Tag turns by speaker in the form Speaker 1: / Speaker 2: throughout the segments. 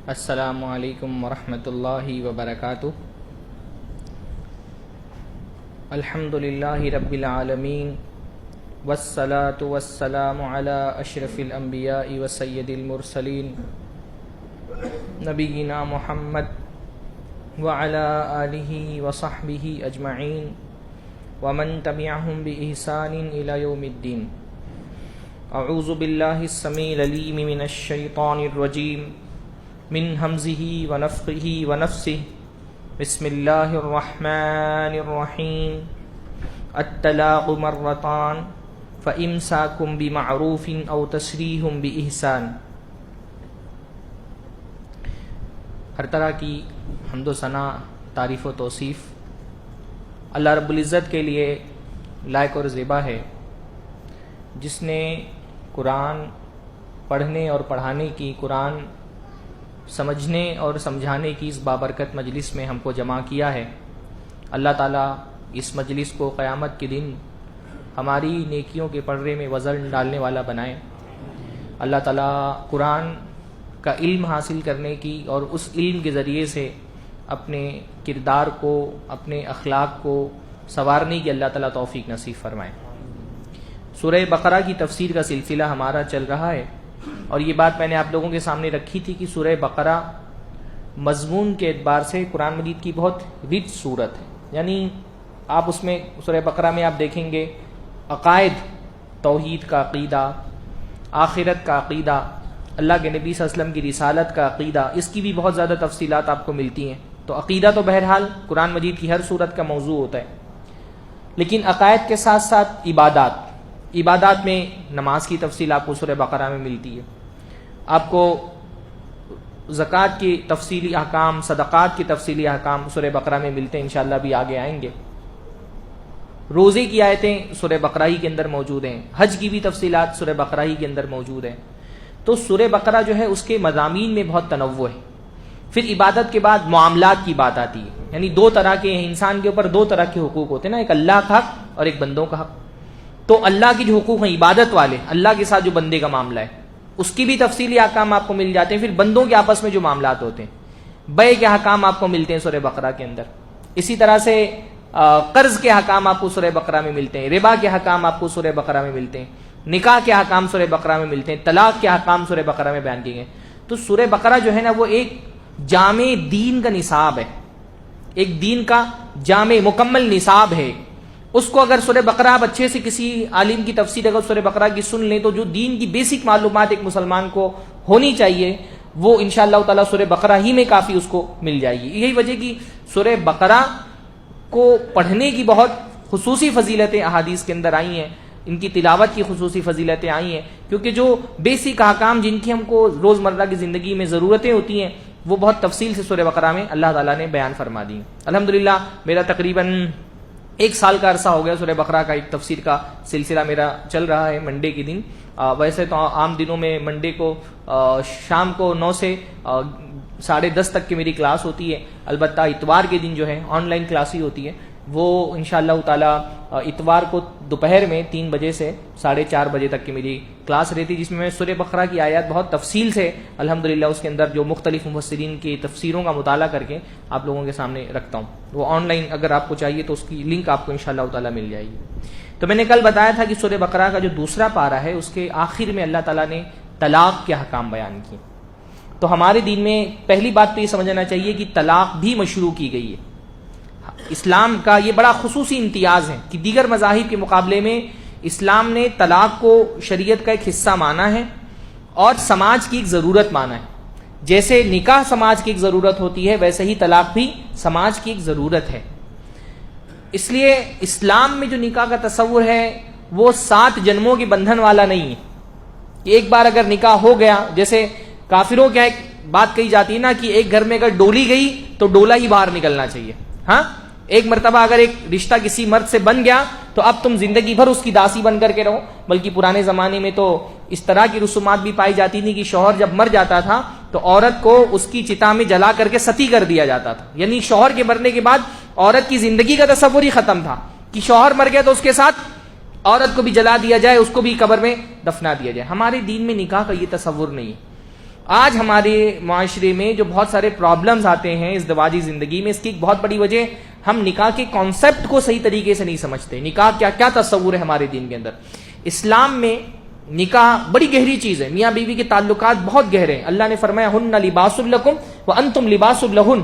Speaker 1: السلام علیکم ورحمۃ اللہ وبرکاتہ۔ الحمد للہ رب العالمین والصلاة والسلام علی اشرف الانبیاء وسید المرسلین نبینا محمد وعلی آلہ وصحبہ اجمعین ومن تبعہم بإحسان الی یوم الدین۔ اعوذ باللہ السمیع العلیم من الشیطان الرجیم من ہمزہ ونفخہ ونفثہ۔ بسم اللہ الرحمن الرحیم۔ الطلاق مرتان فإمساک بمعروف او تسریح بإحسان۔ ہر طرح کی حمد و ثنا، تعریف و توصیف اللہ رب العزت کے لیے لائق اور زیبا ہے، جس نے قرآن پڑھنے اور پڑھانے کی، قرآن سمجھنے اور سمجھانے کی اس بابرکت مجلس میں ہم کو جمع کیا ہے۔ اللہ تعالیٰ اس مجلس کو قیامت کے دن ہماری نیکیوں کے پڑھے میں وزن ڈالنے والا بنائے۔ اللہ تعالیٰ قرآن کا علم حاصل کرنے کی اور اس علم کے ذریعے سے اپنے کردار کو، اپنے اخلاق کو سنوارنے کی اللہ تعالیٰ توفیق نصیب فرمائے۔ سورہ بقرہ کی تفسیر کا سلسلہ ہمارا چل رہا ہے، اور یہ بات میں نے آپ لوگوں کے سامنے رکھی تھی کہ سورہ بقرہ مضمون کے اعتبار سے قرآن مجید کی بہت رچ صورت ہے۔ یعنی آپ اس میں سورہ بقرہ میں آپ دیکھیں گے عقائد، توحید کا عقیدہ، آخرت کا عقیدہ، اللہ کے نبی صلی اللہ علیہ وسلم کی رسالت کا عقیدہ، اس کی بھی بہت زیادہ تفصیلات آپ کو ملتی ہیں۔ تو عقیدہ تو بہرحال قرآن مجید کی ہر صورت کا موضوع ہوتا ہے، لیکن عقائد کے ساتھ ساتھ عبادات میں نماز کی تفصیل آپ کو سورہ بقرہ میں ملتی ہے۔ آپ کو زکوٰۃ کی تفصیلی احکام، صدقات کی تفصیلی احکام سورہ بقرہ میں ملتے ہیں، انشاءاللہ بھی آگے آئیں گے۔ روزے کی آیتیں سورہ بقرہ ہی کے اندر موجود ہیں، حج کی بھی تفصیلات سورہ بقرہ ہی کے اندر موجود ہیں۔ تو سورہ بقرہ جو ہے اس کے مضامین میں بہت تنوع ہے۔ پھر عبادت کے بعد معاملات کی بات آتی ہے، یعنی دو طرح کے انسان کے اوپر دو طرح کے حقوق ہوتے ہیں نا، ایک اللہ کا حق اور ایک بندوں کا حق۔ تو اللہ کے جو حقوق ہیں عبادت والے، اللہ کے ساتھ جو بندے کا معاملہ ہے اس کی بھی تفصیلی احکام آپ کو مل جاتے ہیں۔ پھر بندوں کے آپس میں جو معاملات ہوتے ہیں، بیع کے احکام آپ کو ملتے ہیں سورہ بقرہ کے اندر۔ اسی طرح سے قرض کے احکام آپ کو سورہ بقرہ میں ملتے ہیں، ربا کے احکام آپ کو سورہ بقرہ میں ملتے ہیں، نکاح کے احکام سورہ بقرہ میں ملتے ہیں، طلاق کے احکام سورہ بقرہ میں بیان کیے گئے۔ تو سورہ بقرہ جو ہے نا وہ ایک جامع دین کا نصاب ہے، ایک دین کا جامع مکمل نصاب ہے۔ اس کو اگر سورہ بقرہ آپ اچھے سے کسی عالم کی تفسیر اگر سورہ بقرہ کی سن لیں تو جو دین کی بیسک معلومات ایک مسلمان کو ہونی چاہیے وہ انشاءاللہ تعالیٰ سورہ بقرہ ہی میں کافی اس کو مل جائے گی۔ یہی وجہ کہ سورہ بقرہ کو پڑھنے کی بہت خصوصی فضیلتیں احادیث کے اندر آئی ہیں، ان کی تلاوت کی خصوصی فضیلتیں آئی ہیں، کیونکہ جو بیسک احکام جن کی ہم کو روزمرہ کی زندگی میں ضرورتیں ہوتی ہیں وہ بہت تفصیل سے سورہ بقرہ میں اللہ تعالیٰ نے بیان فرما دی۔ الحمدللہ میرا تقریباً 1 سال کا عرصہ ہو گیا سورہ بقرہ کا ایک تفسیر کا سلسلہ میرا چل رہا ہے منڈے کے دن۔ ویسے تو عام دنوں میں منڈے کو شام کو 9 سے 10:30 تک کی میری کلاس ہوتی ہے، البتہ اتوار کے دن جو ہے آن لائن کلاس ہی ہوتی ہے، وہ انشاءاللہ تعالیٰ اتوار کو دوپہر میں 3 بجے سے 4:30 بجے تک کی میری کلاس رہتی، جس میں سورہ بقرہ کی آیات بہت تفصیل سے الحمدللہ اس کے اندر جو مختلف مفسرین کی تفسیروں کا مطالعہ کر کے آپ لوگوں کے سامنے رکھتا ہوں۔ وہ آن لائن اگر آپ کو چاہیے تو اس کی لنک آپ کو انشاءاللہ تعالیٰ مل جائے گی۔ تو میں نے کل بتایا تھا کہ سورہ بقرہ کا جو دوسرا پارہ ہے اس کے آخر میں اللہ تعالیٰ نے طلاق کے احکام بیان کیے۔ تو ہمارے دین میں پہلی بات تو یہ سمجھنا چاہیے کہ طلاق بھی مشروع کی گئی ہے۔ اسلام کا یہ بڑا خصوصی امتیاز ہے کہ دیگر مذاہب کے مقابلے میں اسلام نے طلاق کو شریعت کا ایک حصہ مانا ہے اور سماج کی ایک ضرورت مانا ہے۔ جیسے نکاح سماج کی ایک ضرورت ہوتی ہے ویسے ہی طلاق بھی سماج کی ایک ضرورت ہے۔ اس لیے اسلام میں جو نکاح کا تصور ہے وہ 7 جنموں کے بندھن والا نہیں ہے کہ ایک بار اگر نکاح ہو گیا، جیسے کافروں کیا ایک بات کہی جاتی ہے نا کہ ایک گھر میں اگر ڈولی گئی تو ڈولا ہی باہر نکلنا چاہیے۔ ہاں، ایک مرتبہ اگر ایک رشتہ کسی مرد سے بن گیا تو اب تم زندگی بھر اس کی داسی بن کر کے رہو۔ بلکہ پرانے زمانے میں تو اس طرح کی رسومات بھی پائی جاتی تھی کہ شوہر جب مر جاتا تھا تو عورت کو اس کی چتا میں جلا کر کے ستی کر دیا جاتا تھا، یعنی شوہر کے مرنے کے بعد عورت کی زندگی کا تصور ہی ختم تھا کہ شوہر مر گیا تو اس کے ساتھ عورت کو بھی جلا دیا جائے، اس کو بھی قبر میں دفنا دیا جائے۔ ہمارے دین میں نکاح کا یہ تصور نہیں ہے۔ آج ہمارے معاشرے میں جو بہت سارے پرابلمز آتے ہیں ازدواجی زندگی میں، اس کی ایک بہت بڑی وجہ ہم نکاح کے کانسیپٹ کو صحیح طریقے سے نہیں سمجھتے. نکاح کیا تصور ہے ہمارے دین کے اندر. اسلام میں نکاح بڑی گہری چیز ہے. میاں بیوی کے تعلقات بہت گہرے ہیں. اللہ نے فرمایا ہن لباس لکم وانتم لباس لہن،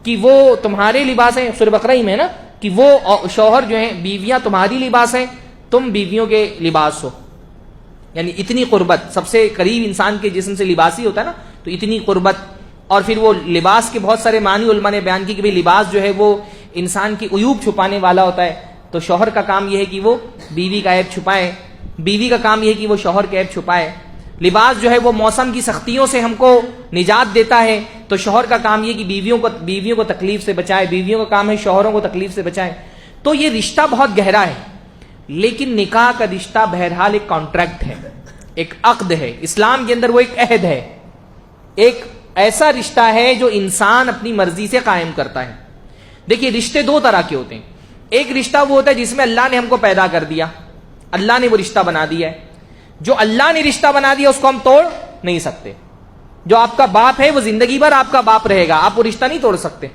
Speaker 1: کہ وہ تمہارے لباس ہیں. سورہ بقرہ میں ہے نا کہ وہ شوہر جو ہیں، بیویاں تمہاری لباس ہیں، تم بیویوں کے لباس ہو. یعنی اتنی قربت، سب سے قریب انسان کے جسم سے لباس ہی ہوتا ہے نا، تو اتنی قربت. اور پھر وہ لباس کے بہت سارے معنی علماء نے بیان کی کہ بھئی لباس جو ہے وہ انسان کی عیوب چھپانے والا ہوتا ہے. تو شوہر کا کام یہ ہے کہ وہ بیوی کا عیب چھپائے، بیوی کا کام یہ ہے کہ وہ شوہر کا عیب چھپائے. لباس جو ہے وہ موسم کی سختیوں سے ہم کو نجات دیتا ہے، تو شوہر کا کام یہ کہ بیویوں کو تکلیف سے بچائے، بیویوں کا کام ہے شوہروں کو تکلیف سے بچائے. تو یہ رشتہ بہت گہرا ہے. لیکن نکاح کا رشتہ بہرحال ایک کانٹریکٹ ہے، ایک عقد ہے. اسلام کے اندر وہ ایک عہد ہے، ایک ایسا رشتہ ہے جو انسان اپنی مرضی سے قائم کرتا ہے. دیکھیے رشتے دو طرح کے ہوتے ہیں. ایک رشتہ وہ ہوتا ہے جس میں اللہ نے ہم کو پیدا کر دیا، اللہ نے وہ رشتہ بنا دیا ہے. جو اللہ نے رشتہ بنا دیا اس کو ہم توڑ نہیں سکتے. جو آپ کا باپ ہے وہ زندگی بھر آپ کا باپ رہے گا، آپ وہ رشتہ نہیں توڑ سکتے.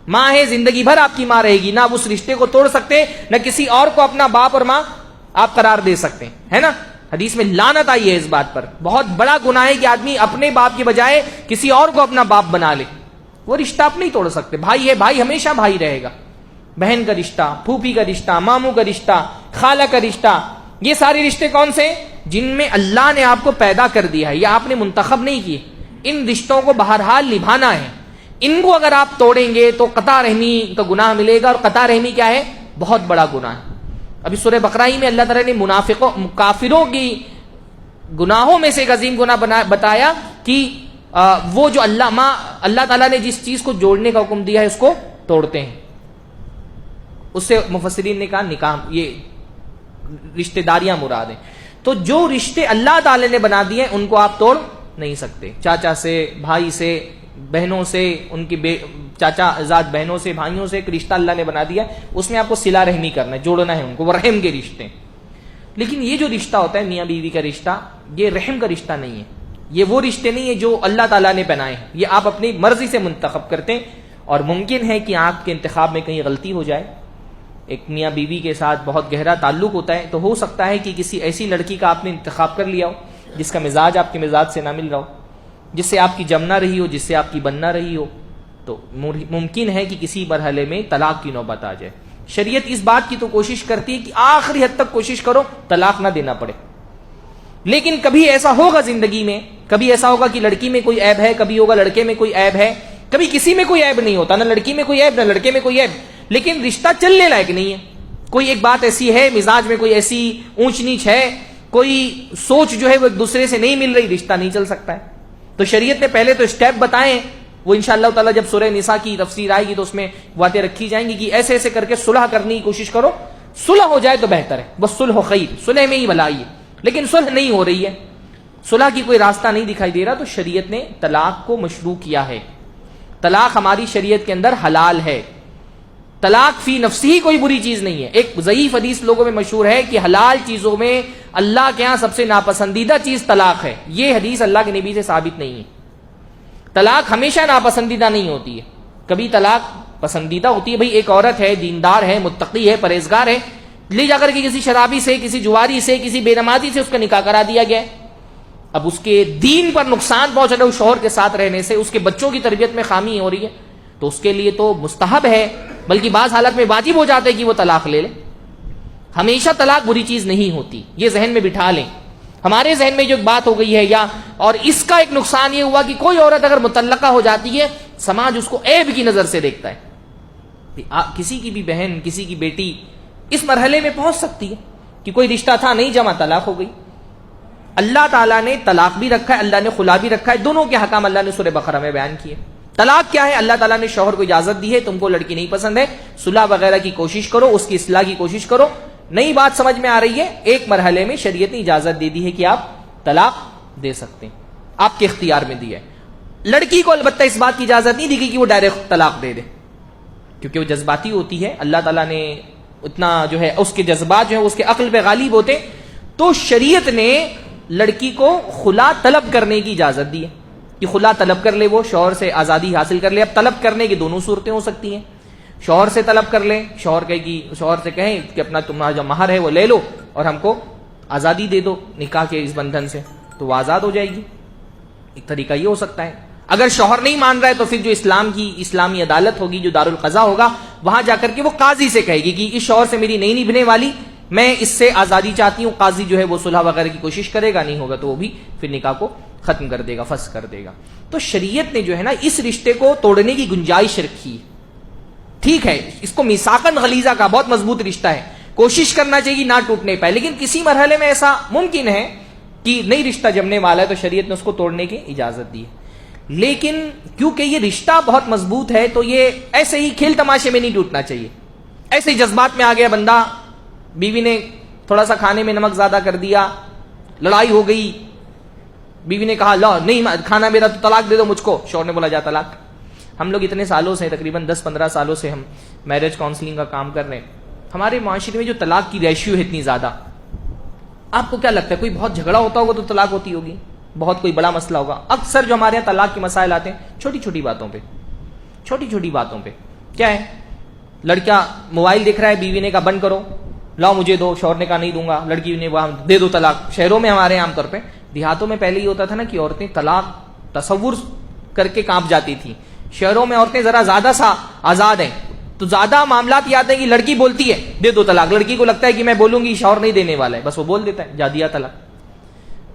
Speaker 1: ماں ہے زندگی بھر آپ کی ماں رہے گی، نہ اس رشتے کو توڑ سکتے، نہ کسی اور کو اپنا باپ اور ماں آپ قرار دے سکتے ہیں، ہے نا. حدیث میں لعنت آئی ہے اس بات پر. بہت بڑا گناہ ہے کہ آدمی اپنے باپ کے بجائے کسی اور کو اپنا باپ بنا لے. وہ رشتہ آپ نہیں توڑ سکتے. بھائی ہے بھائی ہمیشہ بھائی رہے گا. بہن کا رشتہ، پھوپھی کا رشتہ، ماموں کا رشتہ، خالہ کا رشتہ، یہ سارے رشتے کون سے؟ جن میں اللہ نے آپ کو پیدا کر دیا ہے، یہ آپ نے منتخب نہیں کیے. ان رشتوں کو بہرحال نبھانا ہے. ان کو اگر آپ توڑیں گے تو قطع رحمی کا گناہ ملے گا. اور قطع رحمی کیا ہے؟ بہت بڑا گناہ ہے. ابھی سورہ بقرہ میں اللہ تعالیٰ نے منافقوں کافروں کی گناہوں میں سے ایک عظیم گناہ بتایا کہ وہ جو اللہ تعالیٰ نے جس چیز کو جوڑنے کا حکم دیا ہے اس کو توڑتے ہیں. اس سے مفسرین نے کہا نکاح یہ رشتہ داریاں مراد ہیں. تو جو رشتے اللہ تعالی نے بنا دیے ان کو آپ توڑ نہیں سکتے. چاچا سے، بھائی سے، بہنوں سے، ان کی چاچا ذات بہنوں سے، بھائیوں سے ایک رشتہ اللہ نے بنا دیا، اس میں آپ کو صلہ رحمی کرنا ہے، جوڑنا ہے ان کو، وہ رحم کے رشتے. لیکن یہ جو رشتہ ہوتا ہے میاں بیوی کا رشتہ، یہ رحم کا رشتہ نہیں ہے. یہ وہ رشتے نہیں ہے جو اللہ تعالیٰ نے بنائے ہیں، یہ آپ اپنی مرضی سے منتخب کرتے ہیں. اور ممکن ہے کہ آپ کے انتخاب میں کہیں غلطی ہو جائے. ایک میاں بیوی کے ساتھ بہت گہرا تعلق ہوتا ہے، تو ہو سکتا ہے کہ کسی ایسی لڑکی کا آپ نے انتخاب کر لیا ہو جس کا مزاج آپ کے مزاج سے نہ مل رہا ہو، جس سے آپ کی جم نہ رہی ہو، جس سے آپ کی بن نہ رہی ہو. تو ممکن ہے کہ کسی مرحلے میں طلاق کی نوبت آ جائے. شریعت اس بات کی تو کوشش کرتی ہے کہ آخری حد تک کوشش کرو طلاق نہ دینا پڑے. لیکن کبھی ایسا ہوگا زندگی میں، کبھی ایسا ہوگا کہ لڑکی میں کوئی عیب ہے، کبھی ہوگا لڑکے میں کوئی عیب ہے، کبھی کسی میں کوئی عیب نہیں ہوتا، نہ لڑکی میں کوئی عیب نہ لڑکے میں کوئی عیب، لیکن رشتہ چلنے لائق نہیں ہے. کوئی ایک بات ایسی ہے، مزاج میں کوئی ایسی اونچ نیچ ہے، کوئی سوچ جو ہے وہ ایک دوسرے سے نہیں مل رہی، رشتہ نہیں چل سکتا ہے. تو شریعت نے پہلے تو اسٹیپ بتائے، وہ انشاءاللہ تعالیٰ جب سورہ نساء کی تفسیر آئے گی تو اس میں باتیں رکھی جائیں گی کہ ایسے ایسے کر کے صلح کرنے کی کوشش کرو. صلح ہو جائے تو بہتر ہے، بس صلح خیر، صلح میں ہی بھلائی ہے. لیکن صلح نہیں ہو رہی ہے، صلح کی کوئی راستہ نہیں دکھائی دے رہا، تو شریعت نے طلاق کو مشروع کیا ہے. طلاق ہماری شریعت کے اندر حلال ہے. طلاق فی نفسی ہی کوئی بری چیز نہیں ہے. ایک ضعیف حدیث لوگوں میں مشہور ہے کہ حلال چیزوں میں اللہ کے ہاں سب سے ناپسندیدہ چیز طلاق ہے. یہ حدیث اللہ کے نبی سے ثابت نہیں ہے. طلاق ہمیشہ ناپسندیدہ نہیں ہوتی ہے، کبھی طلاق پسندیدہ ہوتی ہے. بھئی ایک عورت ہے، دیندار ہے، متقی ہے، پرہیزگار ہے، لے جا کر کے کسی شرابی سے، کسی جواری سے، کسی بے نمازی سے اس کا نکاح کرا دیا گیا ہے. اب اس کے دین پر نقصان پہنچ رہا ہے اس شوہر کے ساتھ رہنے سے، اس کے بچوں کی تربیت میں خامی ہو رہی ہے، تو اس کے لیے تو مستحب ہے، بلکہ بعض حالت میں واجب ہو جاتا ہے کہ وہ طلاق لے لے. ہمیشہ طلاق بری چیز نہیں ہوتی، یہ ذہن میں بٹھا لیں. ہمارے ذہن میں جو ایک بات ہو گئی ہے، یا اور اس کا ایک نقصان یہ ہوا کہ کوئی عورت اگر مطلقہ ہو جاتی ہے، سماج اس کو عیب کی نظر سے دیکھتا ہے. کسی کی بھی بہن، کسی کی بیٹی اس مرحلے میں پہنچ سکتی ہے کہ کوئی رشتہ تھا نہیں جمع، طلاق ہو گئی. اللہ تعالیٰ نے طلاق بھی رکھا ہے، اللہ نے خلا بھی رکھا ہے. دونوں کے حکام اللہ نے سورہ بقرہ میں بیان کیے. طلاق کیا ہے؟ اللہ تعالیٰ نے شوہر کو اجازت دی ہے، تم کو لڑکی نہیں پسند ہے، صلح وغیرہ کی کوشش کرو، اس کی اصلاح کی کوشش کرو. نئی بات سمجھ میں آ رہی ہے، ایک مرحلے میں شریعت نے اجازت دے دی ہے کہ آپ طلاق دے سکتے ہیں، آپ کے اختیار میں دیا ہے. لڑکی کو البتہ اس بات کی اجازت نہیں دی گئی کہ وہ ڈائریکٹ طلاق دے دے، کیونکہ وہ جذباتی ہوتی ہے. اللہ تعالیٰ نے اتنا جو ہے اس کے جذبات جو ہے اس کے عقل پہ غالب ہوتے، تو شریعت نے لڑکی کو خلا طلب کرنے کی اجازت دی ہے کہ خلا طلب کر لے، وہ شوہر سے آزادی حاصل کر لے. اب طلب کرنے کی دونوں صورتیں ہو سکتی ہیں. شوہر سے طلب کر لے، شوہر سے کہیں کہ اپنا تمہارا جو مہر ہے وہ لے لو اور ہم کو آزادی دے دو نکاح کے اس بندھن سے، تو وہ آزاد ہو جائے گی. ایک طریقہ یہ ہو سکتا ہے. اگر شوہر نہیں مان رہا ہے تو پھر جو اسلامی عدالت ہوگی، جو دارالقضاء ہوگا، وہاں جا کر کے وہ قاضی سے کہے گی کہ اس شوہر سے میری نہیں نبھنے والی، میں اس سے آزادی چاہتی ہوں. قاضی جو ہے وہ صلح وغیرہ کی کوشش کرے گا، نہیں ہوگا تو وہ بھی پھر نکاح کو ختم کر دے گا، فسخ کر دے گا. تو شریعت نے جو ہے نا اس رشتے کو توڑنے کی گنجائش رکھی. ٹھیک ہے، اس کو میثاقاً غلیظہ کا بہت مضبوط رشتہ ہے، کوشش کرنا چاہیے نہ ٹوٹنے پہ، لیکن کسی مرحلے میں ایسا ممکن ہے کہ نئی رشتہ جمنے والا ہے تو شریعت نے اس کو توڑنے کی اجازت دی ہے. لیکن کیونکہ یہ رشتہ بہت مضبوط ہے تو یہ ایسے ہی کھیل تماشے میں نہیں ٹوٹنا چاہیے. ایسے ہی جذبات میں آ گیا بندہ، بیوی نے تھوڑا سا کھانے میں نمک زیادہ کر دیا، لڑائی ہو گئی، بیوی نے کہا لا نہیں کھانا میرا تو طلاق دے دو مجھ کو، شوہر نے بولا جا طلاق. ہم لوگ اتنے سالوں سے، تقریباً 10-15 سالوں سے ہم میرج کاؤنسلنگ کا کام کر رہے ہیں. ہمارے معاشرے میں جو طلاق کی ریشیو ہے اتنی زیادہ، آپ کو کیا لگتا ہے کوئی بہت جھگڑا ہوتا ہوگا تو طلاق ہوتی ہوگی؟ بہت کوئی بڑا مسئلہ ہوگا؟ اکثر جو ہمارے یہاں طلاق کے مسائل آتے ہیں چھوٹی چھوٹی باتوں پہ. کیا ہے؟ لڑکا موبائل دیکھ رہا ہے، بیوی نے کہا بند کرو، لاؤ مجھے دو، شوہر نے کہا نہیں دوں گا، لڑکی نے کہا دے دو طلاق. شہروں میں ہمارے عام طور پہ، دیہاتوں میں پہلے یہ ہوتا تھا نا کہ عورتیں طلاق تصور کر کے کانپ جاتی تھیں. شہروں میں عورتیں ذرا زیادہ سا آزاد ہیں تو زیادہ معاملات یہ آتے ہیں کہ لڑکی بولتی ہے دے دو طلاق، لڑکی کو لگتا ہے کہ میں بولوں گی شوہر نہیں دینے والا ہے، بس وہ بول دیتا ہے جا دیا طلاق.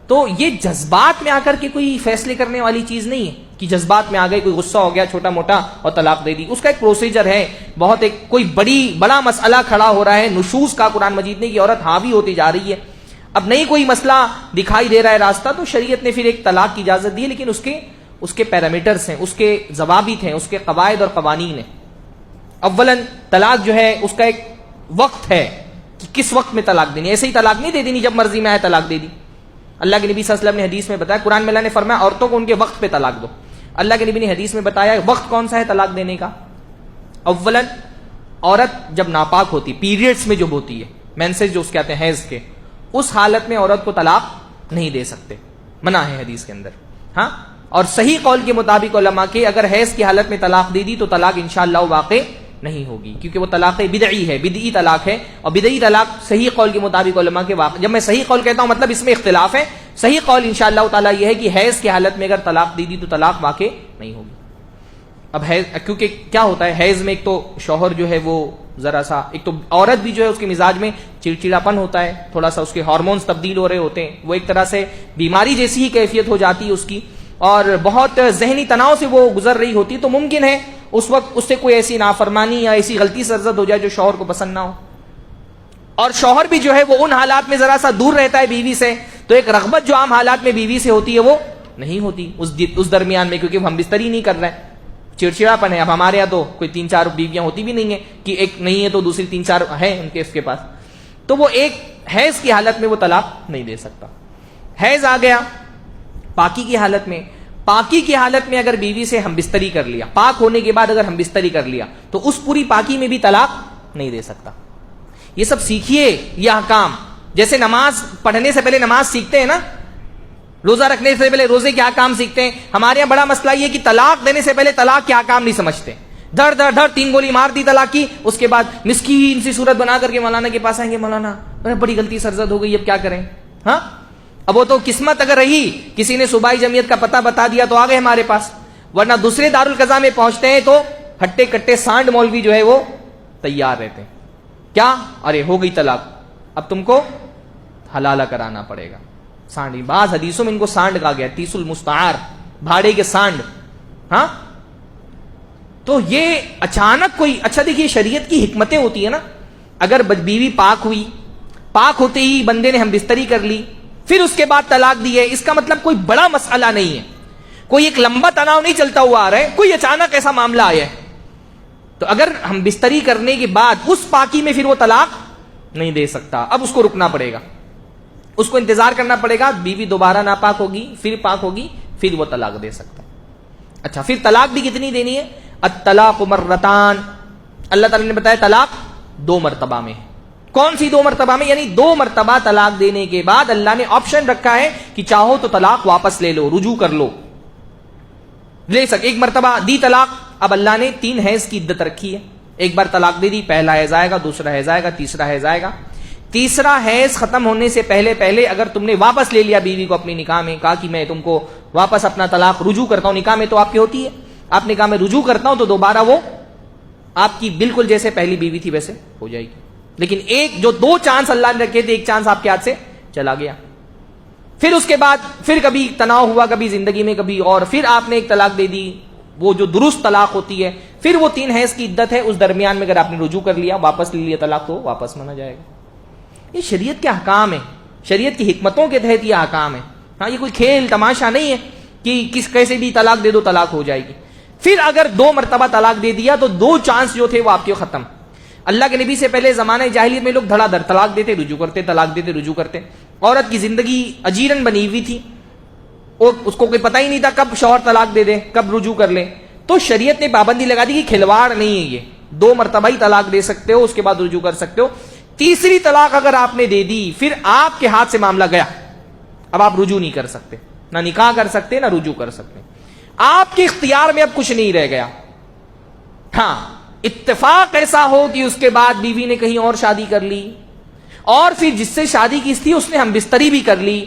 Speaker 1: تو یہ جذبات میں آ کر کے کوئی فیصلے کرنے والی چیز نہیں ہے کہ جذبات میں آ گئے، کوئی غصہ ہو گیا چھوٹا موٹا اور طلاق دے دی. اس کا ایک پروسیجر ہے، بہت ایک کوئی بڑا مسئلہ کھڑا ہو رہا ہے نشوز کا قرآن مجید نے کہ عورت حاوی ہوتی جا رہی ہے، اب نہیں کوئی مسئلہ دکھائی دے رہا ہے راستہ، تو شریعت نے پھر ایک طلاق کی اجازت دی ہے. لیکن اس کے پیرامیٹرز ہیں، اس کے ضوابط ہیں، اس کے قواعد اور قوانین ہیں. اولاً طلاق جو ہے اس کا ایک وقت ہے کہ کس وقت میں طلاق دینی. ایسے ہی طلاق نہیں دے دینی جب مرضی میں آئے طلاق دے دی. اللہ کے نبی صلی اللہ علیہ وسلم نے حدیث میں بتایا، قرآن میں اللہ نے فرمایا عورتوں کو ان کے وقت پہ طلاق دو. اللہ کے نبی نے حدیث میں بتایا وقت کون سا ہے طلاق دینے کا. اولاً عورت جب ناپاک ہوتی، پیریڈز میں جب ہوتی ہے، مینسز جو اس کے آتے ہیں حیض کے، اس حالت میں عورت کو طلاق نہیں دے سکتے، منع ہے حدیث کے اندر. ہاں، اور صحیح قول کے مطابق علماء کے اگر حیض کی حالت میں طلاق دے دی تو طلاق انشاءاللہ واقع نہیں ہوگی، کیونکہ وہ طلاق بدعی ہے، بدعی طلاق ہے. اور بدعی طلاق صحیح قول کے مطابق علماء کے واقع، جب میں صحیح قول کہتا ہوں مطلب اس میں اختلاف ہے. صحیح قول انشاءاللہ تعالیٰ یہ ہے کہ حیض کی حالت میں اگر طلاق دے دی تو طلاق واقع نہیں ہوگی. اب حیض، کیونکہ کیا ہوتا ہے حیض میں، ایک تو شوہر جو ہے وہ ذرا سا، ایک تو عورت بھی جو ہے اس کے مزاج میں چڑچڑاپن ہوتا ہے، تھوڑا سا اس کے ہارمونز تبدیل ہو رہے ہوتے ہیں، وہ ایک طرح سے بیماری جیسی ہی کیفیت ہو جاتی ہے اس کی، اور بہت ذہنی تناؤ سے وہ گزر رہی ہوتی، تو ممکن ہے اس وقت اس سے کوئی ایسی نافرمانی یا ایسی غلطی سرزد ہو جائے جو شوہر کو پسند نہ ہو. اور شوہر بھی جو ہے وہ ان حالات میں ذرا سا دور رہتا ہے بیوی سے، تو ایک رغبت جو عام حالات میں بیوی سے ہوتی ہے وہ نہیں ہوتی اس درمیان میں، کیونکہ ہم بستری نہیں کر رہے ہیں، چڑچڑاپن ہے. اب ہمارے یہاں تو کوئی 3-4 بیویاں ہوتی بھی نہیں ہیں کہ ایک نہیں ہے تو دوسری 3-4 ہیں ان کے اس کے پاس، تو وہ ایک حیض کی حالت میں وہ طلاق نہیں دے سکتا. حیض آ گیا پاکی کی حالت میں، پاکی کی حالت میں اگر بیوی سے ہم بستری کر لیا، پاک ہونے کے بعد اگر ہم بستری کر لیا تو اس پوری پاکی میں بھی طلاق نہیں دے سکتا. یہ سب سیکھیے، یہ احکام. جیسے نماز پڑھنے سے پہلے نماز سیکھتے ہیں نا، روزہ رکھنے سے پہلے روزے کے احکام سیکھتے ہیں. ہمارے یہاں بڑا مسئلہ یہ کہ طلاق دینے سے پہلے طلاق کے احکام نہیں سمجھتے. دھڑ 3 گولی مار دی طلاق کی، اس کے بعد مسکین سی صورت بنا کر کے مولانا کے پاس آئیں گے، مولانا بڑی غلطی سرزد ہو گئی، اب کیا کریں. ہاں، اب وہ تو قسمت اگر رہی، کسی نے صوبائی جمعیت کا پتہ بتا دیا تو آ گئے ہمارے پاس، ورنہ دوسرے دارالقضاء میں پہنچتے ہیں تو ہٹے کٹے سانڈ مولوی جو ہے وہ تیار رہتے ہیں. کیا؟ ارے ہو گئی طلاق، اب تم کو حلالہ کرانا پڑے گا. سانڈ، بعض حدیثوں میں ان کو سانڈ کہا گیا، تیس المستعار، بھاڑے کے سانڈ. ہاں، تو یہ اچانک کوئی، اچھا دیکھیے شریعت کی حکمتیں ہوتی ہیں نا. اگر بیوی پاک ہوئی، پاک ہوتے ہی بندے نے ہم بستری کر لی، پھر اس کے بعد طلاق دی ہے، اس کا مطلب کوئی بڑا مسئلہ نہیں ہے، کوئی ایک لمبا تناؤ نہیں چلتا ہوا آ رہا ہے، کوئی اچانک ایسا معاملہ آیا ہے. تو اگر ہم بستری کرنے کے بعد اس پاکی میں پھر وہ طلاق نہیں دے سکتا، اب اس کو رکنا پڑے گا، اس کو انتظار کرنا پڑے گا. بیوی دوبارہ ناپاک ہوگی، پھر پاک ہوگی، پھر وہ طلاق دے سکتا. اچھا، پھر طلاق بھی کتنی دینی ہے؟ الطلاق مرتان. اللہ تعالی نے بتایا طلاق 2 مرتبہ میں. کون سی 2 مرتبہ میں؟ یعنی 2 مرتبہ طلاق دینے کے بعد اللہ نے آپشن رکھا ہے کہ چاہو تو طلاق واپس لے لو، رجوع کر لو. لے سکتے. ایک مرتبہ دی طلاق, اب اللہ نے 3 حیض کی عدت رکھی ہے. ایک بار طلاق دے دی, پہلا حیض آئے گا, دوسرا حیض آئے گا, تیسرا حیض آئے گا. تیسرا حیض ختم ہونے سے پہلے اگر تم نے واپس لے لیا بیوی کو اپنی نکاح میں, کہا کہ میں تم کو واپس اپنا طلاق رجوع کرتا ہوں, نکاح میں تو آپ کی ہوتی ہے, آپ نکاح میں رجوع کرتا ہوں تو دوبارہ وہ آپ کی بالکل جیسے پہلی بیوی تھی ویسے ہو جائے گی. لیکن ایک جو 2 چانس اللہ نے رکھے تھے, ایک چانس آپ کے ہاتھ سے چلا گیا. پھر اس کے بعد پھر کبھی تناؤ ہوا, کبھی زندگی میں کبھی, اور پھر آپ نے ایک طلاق دے دی, وہ جو درست طلاق ہوتی ہے, پھر وہ 3 حیض کی عدت ہے. اس درمیان میں اگر آپ نے رجوع کر لیا, واپس لے لیا طلاق, تو واپس مانا جائے گا. یہ شریعت کے احکام ہے, شریعت کی حکمتوں کے تحت یہ احکام ہے. ہاں, یہ کوئی کھیل تماشا نہیں ہے کہ کیسے بھی طلاق دے دو طلاق ہو جائے گی. پھر اگر 2 مرتبہ طلاق دے دیا تو 2 چانس جو تھے وہ آپ کے ختم. اللہ کے نبی سے پہلے زمانہ جاہلیت میں لوگ دھڑا دھڑ طلاق دیتے, رجوع کرتے, طلاق دیتے, رجوع کرتے. عورت کی زندگی اجیرن بنی ہوئی تھی, اس کو کوئی پتہ ہی نہیں تھا کب شوہر طلاق دے دے, کب رجوع کر لے. تو شریعت نے پابندی لگا دی کہ کھلواڑ نہیں ہے یہ, 2 مرتبہ ہی طلاق دے سکتے ہو, اس کے بعد رجوع کر سکتے ہو. تیسری طلاق اگر آپ نے دے دی, پھر آپ کے ہاتھ سے معاملہ گیا, اب آپ رجوع نہیں کر سکتے, نہ نکاح کر سکتے, نہ رجوع کر سکتے. آپ کے اختیار میں اب کچھ نہیں رہ گیا. ہاں, اتفاق ایسا ہو کہ اس کے بعد بیوی نے کہیں اور شادی کر لی, اور پھر جس سے شادی کی تھی اس نے ہم بستری بھی کر لی,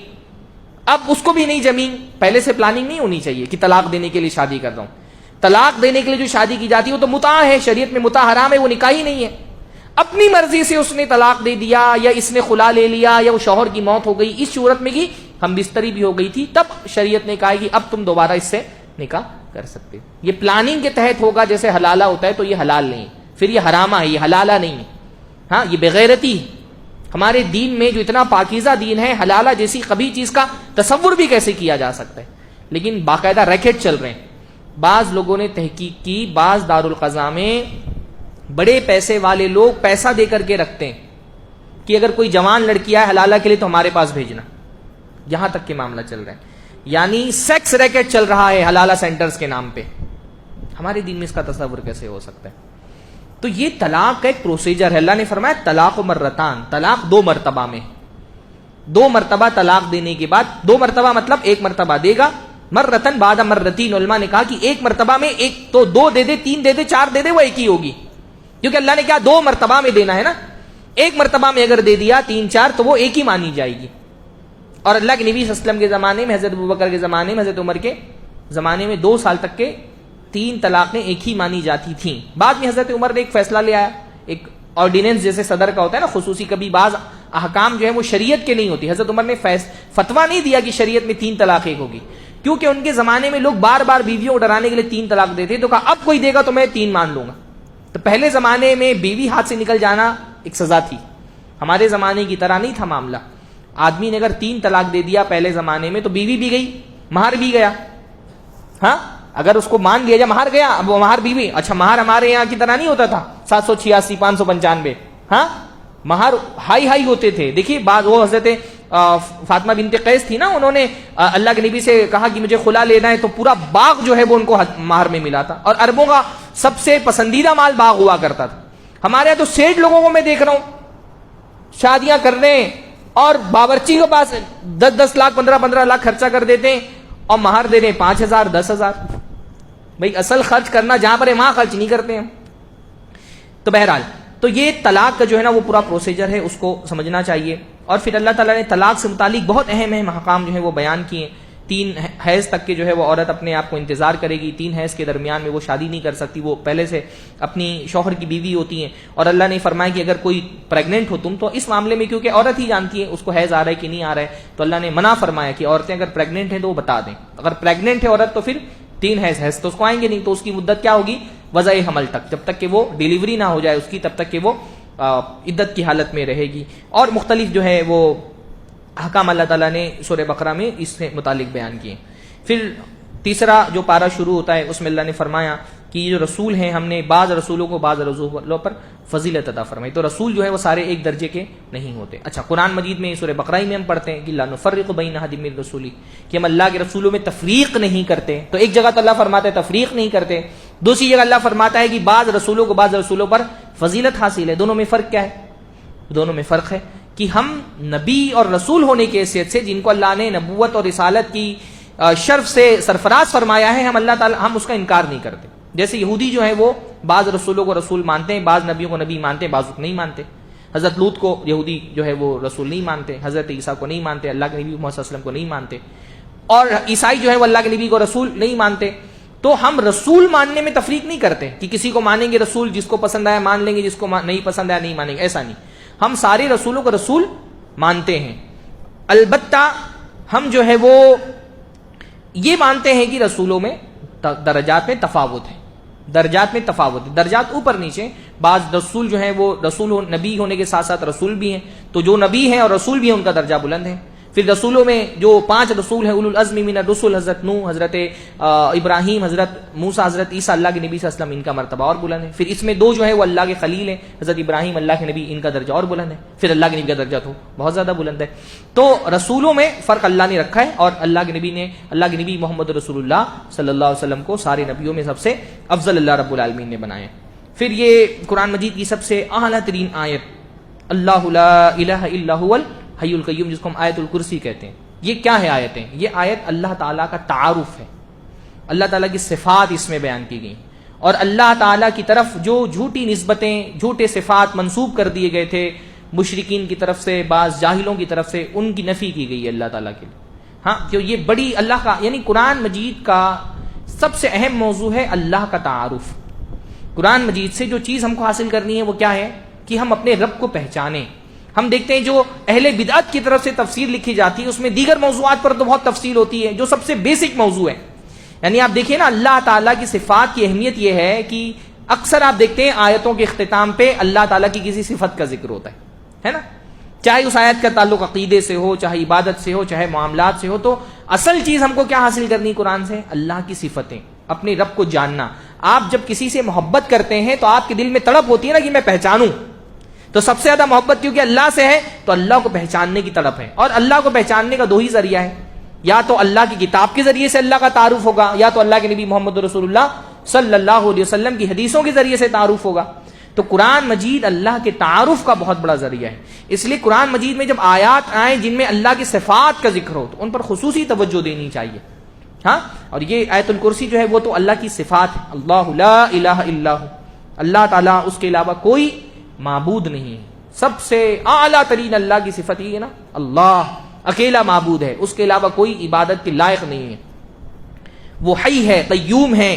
Speaker 1: اب اس کو بھی نہیں جمی. پہلے سے پلاننگ نہیں ہونی چاہیے کہ طلاق دینے کے لیے شادی کر رہا ہوں. طلاق دینے کے لیے جو شادی کی جاتی ہے وہ تو متاع ہے, شریعت میں متاع حرام ہے, وہ نکاح ہی نہیں ہے. اپنی مرضی سے اس نے طلاق دے دیا, یا اس نے خلا لے لیا, یا وہ شوہر کی موت ہو گئی, اس صورت میں کی ہم بستری بھی ہو گئی تھی, تب شریعت نے کہا کہ اب تم دوبارہ اس سے نکاح کر سکتے. یہ پلاننگ کے تحت ہوگا, جیسے حلالہ ہوتا ہے تو یہ حلال نہیں, پھر یہ حرامہ ہے, یہ حلالہ نہیں ہے. ہاں, یہ بغیرتی. ہمارے دین میں جو اتنا پاکیزہ دین ہے, حلالہ جیسی کبھی چیز کا تصور بھی کیسے کیا جا سکتا ہے. لیکن باقاعدہ ریکٹ چل رہے ہیں. بعض لوگوں نے تحقیق کی, بعض دارالقضاء میں بڑے پیسے والے لوگ پیسہ دے کر کے رکھتے ہیں کہ اگر کوئی جوان لڑکی ہے حلالہ کے لیے تو ہمارے پاس بھیجنا. یہاں تک کے معاملہ چل رہا ہے, یعنی سیکس ریکٹ چل رہا ہے حلالہ سینٹرز کے نام پہ. ہمارے دین میں اس کا تصور کیسے ہو سکتا ہے؟ تو یہ طلاق کا ایک پروسیجر ہے. اللہ نے فرمایا طلاق و مرتان, طلاق 2 مرتبہ میں. 2 مرتبہ طلاق دینے کے بعد, 2 مرتبہ مطلب 1 مرتبہ دے گا, مرتن بعد مرتین. علماء نے کہا کہ 1 مرتبہ میں ایک تو 2 دے دے, 3 دے دے, 4 دے دے, وہ ایک ہی ہوگی, کیونکہ اللہ نے کہا 2 مرتبہ میں دینا ہے نا. 1 مرتبہ میں اگر دے دیا 3 4 تو وہ ایک ہی مانی جائے گی. اور اللہ کے نبی صلی اللہ علیہ وسلم کے زمانے میں, حضرت ابوبکر کے زمانے میں, حضرت عمر کے زمانے میں 2 سال تک کے 3 طلاقیں ایک ہی مانی جاتی تھیں. بعد میں حضرت عمر نے ایک فیصلہ لے آیا, ایک آرڈیننس جیسے صدر کا ہوتا ہے نا خصوصی, کبھی بعض احکام جو ہے وہ شریعت کے نہیں ہوتی. حضرت عمر نے فتویٰ نہیں دیا کہ شریعت میں 3 طلاق ایک ہوگی, کیونکہ ان کے زمانے میں لوگ بار بار بیویوں کو ڈرانے کے لیے 3 طلاق دیتے, تو کہا اب کوئی دے گا تو میں 3 مان لوں گا. تو پہلے زمانے میں بیوی ہاتھ سے نکل جانا ایک سزا تھی, ہمارے زمانے کی طرح نہیں تھا معاملہ. آدمی نے اگر 3 طلاق دے دیا پہلے زمانے میں تو بیوی بھی گئی, مہر بھی گیا. ہاں, اگر اس کو مان لیا جا مہر گیا, اب وہ مہر بیوی. اچھا, مہر ہمارے یہاں کی طرح نہیں ہوتا تھا 786 595. ہاں, مہر ہائی ہوتے تھے. دیکھیے بعض وہ حضرت فاطمہ بنت قیس تھی نا, انہوں نے اللہ کے نبی سے کہا کہ مجھے خلا لینا ہے, تو پورا باغ جو ہے وہ ان کو مہر میں ملا تھا, اور عربوں کا سب سے پسندیدہ مال باغ ہوا کرتا تھا. ہمارے یہاں تو سیٹ لوگوں کو میں دیکھ رہا ہوں شادیاں کر رہے ہیں اور باورچی کے پاس 10 لاکھ 15 لاکھ خرچہ کر دیتے ہیں اور مہر دے رہے ہیں 5,000 10,000. بھائی اصل خرچ کرنا جہاں پر ہے وہاں خرچ نہیں کرتے ہیں. تو بہرحال تو یہ طلاق کا جو ہے نا وہ پورا پروسیجر ہے, اس کو سمجھنا چاہیے. اور پھر اللہ تعالیٰ نے طلاق سے متعلق بہت اہم احکام جو ہے وہ بیان کیے. 3 حیض تک کے جو ہے وہ عورت اپنے آپ کو انتظار کرے گی, 3 حیض کے درمیان میں وہ شادی نہیں کر سکتی, وہ پہلے سے اپنی شوہر کی بیوی ہوتی ہیں. اور اللہ نے فرمایا کہ اگر کوئی پریگننٹ ہو تم, تو اس معاملے میں کیونکہ عورت ہی جانتی ہے اس کو حیض آ رہا ہے کہ نہیں آ رہا ہے, تو اللہ نے منع فرمایا کہ عورتیں اگر پریگننٹ ہیں تو وہ بتا دیں. اگر پریگننٹ ہے عورت تو پھر 3 حیض تو اس کو آئیں گے نہیں, تو اس کی مدت کیا ہوگی, وضع حمل تک, جب تک کہ وہ ڈیلیوری نہ ہو جائے اس کی, تب تک کہ وہ عدت کی حالت میں رہے گی. اور مختلف جو ہے وہ احکام اللہ تعالیٰ نے سورہ بقرہ میں اس سے متعلق بیان کیے. پھر تیسرا جو پارہ شروع ہوتا ہے اس میں اللہ نے فرمایا کہ یہ جو رسول ہیں ہم نے بعض رسولوں کو بعض رسولوں پر فضیلت عطا فرمائی. تو رسول جو ہے وہ سارے ایک درجے کے نہیں ہوتے. اچھا, قرآن مجید میں سورہ بقرہ میں ہم پڑھتے ہیں کہ لا نفرق بین احد من رسولی, کہ ہم اللہ کے رسولوں میں تفریق نہیں کرتے. تو ایک جگہ تو اللہ فرماتا ہے تفریق نہیں کرتے, دوسری جگہ اللہ فرماتا ہے کہ بعض رسولوں کو بعض رسولوں پر فضیلت حاصل ہے. دونوں میں فرق کیا ہے؟ دونوں میں فرق ہے کہ ہم نبی اور رسول ہونے کی حیثیت سے, جن کو اللہ نے نبوت اور رسالت کی شرف سے سرفراز فرمایا ہے، ہم اللہ تعالیٰ ہم اس کا انکار نہیں کرتے. جیسے یہودی جو ہے وہ بعض رسولوں کو رسول مانتے ہیں، بعض نبیوں کو نبی مانتے ہیں، بعض کو نہیں مانتے. حضرت لوط کو یہودی جو ہے وہ رسول نہیں مانتے، حضرت عیسیٰ کو نہیں مانتے، اللہ کے نبی محمد صلی اللہ علیہ وسلم کو نہیں مانتے، اور عیسائی جو ہے وہ اللہ کے نبی کو رسول نہیں مانتے. تو ہم رسول ماننے میں تفریق نہیں کرتے کہ کسی کو مانیں گے رسول، جس کو پسند آیا مان لیں گے، جس کو نہیں پسند آیا نہیں مانیں گے، ایسا نہیں. ہم سارے رسولوں کو رسول مانتے ہیں. البتہ ہم جو ہے وہ یہ مانتے ہیں کہ رسولوں میں درجات میں تفاوت ہے، درجات میں تفاوت ہے، درجات اوپر نیچے. بعض رسول جو ہیں وہ رسول نبی ہونے کے ساتھ ساتھ رسول بھی ہیں، تو جو نبی ہیں اور رسول بھی ہیں ان کا درجہ بلند ہے. پھر رسولوں میں جو 5 رسول ہیں، اولو العزم من الرسل، حضرت نوح، حضرت ابراہیم، حضرت موسیٰ، حضرت عیسیٰ، اللہ کے نبی صلی اللہ علیہ وسلم، ان کا مرتبہ اور بلند ہے. پھر اس میں 2 جو ہے وہ اللہ کے خلیل ہیں، حضرت ابراہیم اللہ کے نبی، ان کا درجہ اور بلند ہے. پھر اللہ کے نبی کا درجہ تو بہت زیادہ بلند ہے. تو رسولوں میں فرق اللہ نے رکھا ہے، اور اللہ کے نبی محمد رسول اللہ صلی اللہ علیہ وسلم کو سارے نبیوں میں سب سے افضل اللہ رب العالمین نے بنایا. پھر یہ قرآن مجید کی سب سے اعلیٰ ترین آیت، اللہ لا الہ الا هو الحی القیوم، جس کو ہم آیت الکرسی کہتے ہیں. یہ کیا ہے آیتیں؟ یہ آیت اللہ تعالیٰ کا تعارف ہے، اللہ تعالیٰ کی صفات اس میں بیان کی گئی، اور اللہ تعالیٰ کی طرف جو جھوٹی نسبتیں، جھوٹے صفات منسوب کر دیے گئے تھے مشرکین کی طرف سے، بعض جاہلوں کی طرف سے، ان کی نفی کی گئی ہے اللہ تعالیٰ کے لیے. ہاں، کہ یہ بڑی اللہ کا، یعنی قرآن مجید کا سب سے اہم موضوع ہے اللہ کا تعارف. قرآن مجید سے جو چیز ہم کو حاصل کرنی ہے وہ کیا ہے کہ ہم اپنے رب کو پہچانیں. ہم دیکھتے ہیں جو اہل بدعت کی طرف سے تفسیر لکھی جاتی ہے اس میں دیگر موضوعات پر تو بہت تفصیل ہوتی ہے، جو سب سے بیسک موضوع ہے. یعنی آپ دیکھیں نا، اللہ تعالیٰ کی صفات کی اہمیت یہ ہے کہ اکثر آپ دیکھتے ہیں آیتوں کے اختتام پہ اللہ تعالیٰ کی کسی صفت کا ذکر ہوتا ہے نا، چاہے اس آیت کا تعلق عقیدے سے ہو، چاہے عبادت سے ہو، چاہے معاملات سے ہو. تو اصل چیز ہم کو کیا حاصل کرنی قرآن سے؟ اللہ کی صفتیں، اپنے رب کو جاننا. آپ جب کسی سے محبت کرتے ہیں تو آپ کے دل میں تڑپ ہوتی ہے نا کہ میں پہچانوں. تو سب سے زیادہ محبت کیونکہ اللہ سے ہے، تو اللہ کو پہچاننے کی تڑپ ہے. اور اللہ کو پہچاننے کا 2 ہی ذریعہ ہے، یا تو اللہ کی کتاب کے ذریعے سے اللہ کا تعارف ہوگا، یا تو اللہ کے نبی محمد رسول اللہ صلی اللہ علیہ وسلم کی حدیثوں کے ذریعے سے تعارف ہوگا. تو قرآن مجید اللہ کے تعارف کا بہت بڑا ذریعہ ہے. اس لیے قرآن مجید میں جب آیات آئیں جن میں اللہ کی صفات کا ذکر ہو تو ان پر خصوصی توجہ دینی چاہیے. ہاں، اور یہ آیت الکرسی جو ہے وہ تو اللہ کی صفات ہے، اللہ لا الہ الا ہو، اللہ تعالیٰ اس کے علاوہ کوئی معبود نہیں ہے. سب سے اعلیٰ ترین اللہ کی صفت یہ ہے نا، اللہ اکیلا معبود ہے، اس کے علاوہ کوئی عبادت کے لائق نہیں ہے. وہ حی ہے، قیوم ہے،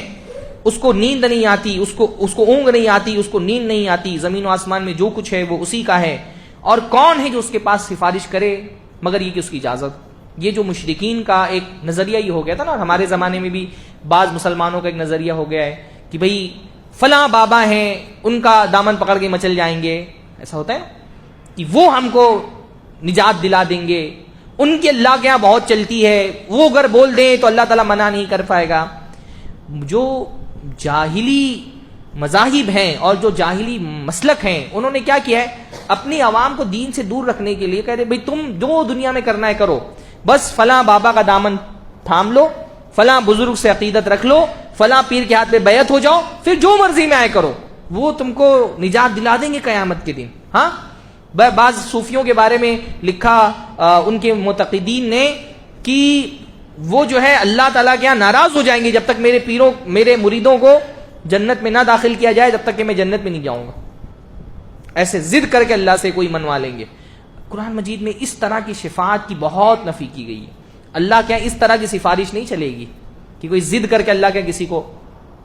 Speaker 1: اس کو نیند نہیں آتی، اس کو اونگ نہیں آتی، اس کو نیند نہیں آتی. زمین و آسمان میں جو کچھ ہے وہ اسی کا ہے. اور کون ہے جو اس کے پاس سفارش کرے مگر یہ کہ اس کی اجازت. یہ جو مشرکین کا ایک نظریہ یہ ہو گیا تھا نا، ہمارے زمانے میں بھی بعض مسلمانوں کا ایک نظریہ ہو گیا ہے کہ بھئی فلاں بابا ہیں، ان کا دامن پکڑ کے مچل جائیں گے. ایسا ہوتا ہے کہ وہ ہم کو نجات دلا دیں گے، ان کی اللہ کے یہاں بہت چلتی ہے، وہ اگر بول دیں تو اللہ تعالیٰ منع نہیں کر پائے گا. جو جاہلی مذاہب ہیں اور جو جاہلی مسلک ہیں انہوں نے کیا کیا ہے، اپنی عوام کو دین سے دور رکھنے کے لیے کہہ رہے بھئی تم جو دنیا میں کرنا ہے کرو، بس فلاں بابا کا دامن تھام لو، فلاں بزرگ سے عقیدت رکھ لو، فلاں پیر کے ہاتھ پہ بیعت ہو جاؤ، پھر جو مرضی میں آئے کرو، وہ تم کو نجات دلا دیں گے قیامت کے دن. ہاں، بعض صوفیوں کے بارے میں لکھا ان کے معتقدین نے کہ وہ جو ہے اللہ تعالیٰ کے یہاں ناراض ہو جائیں گے جب تک میرے مریدوں کو جنت میں نہ داخل کیا جائے، جب تک کہ میں جنت میں نہیں جاؤں گا. ایسے ضد کر کے اللہ سے کوئی منوا لیں گے. قرآن مجید میں اس طرح کی شفاعت کی بہت نفی کی گئی ہے. اللہ کیا اس طرح کی سفارش نہیں چلے گی کہ کوئی ضد کر کے اللہ کیا کسی کو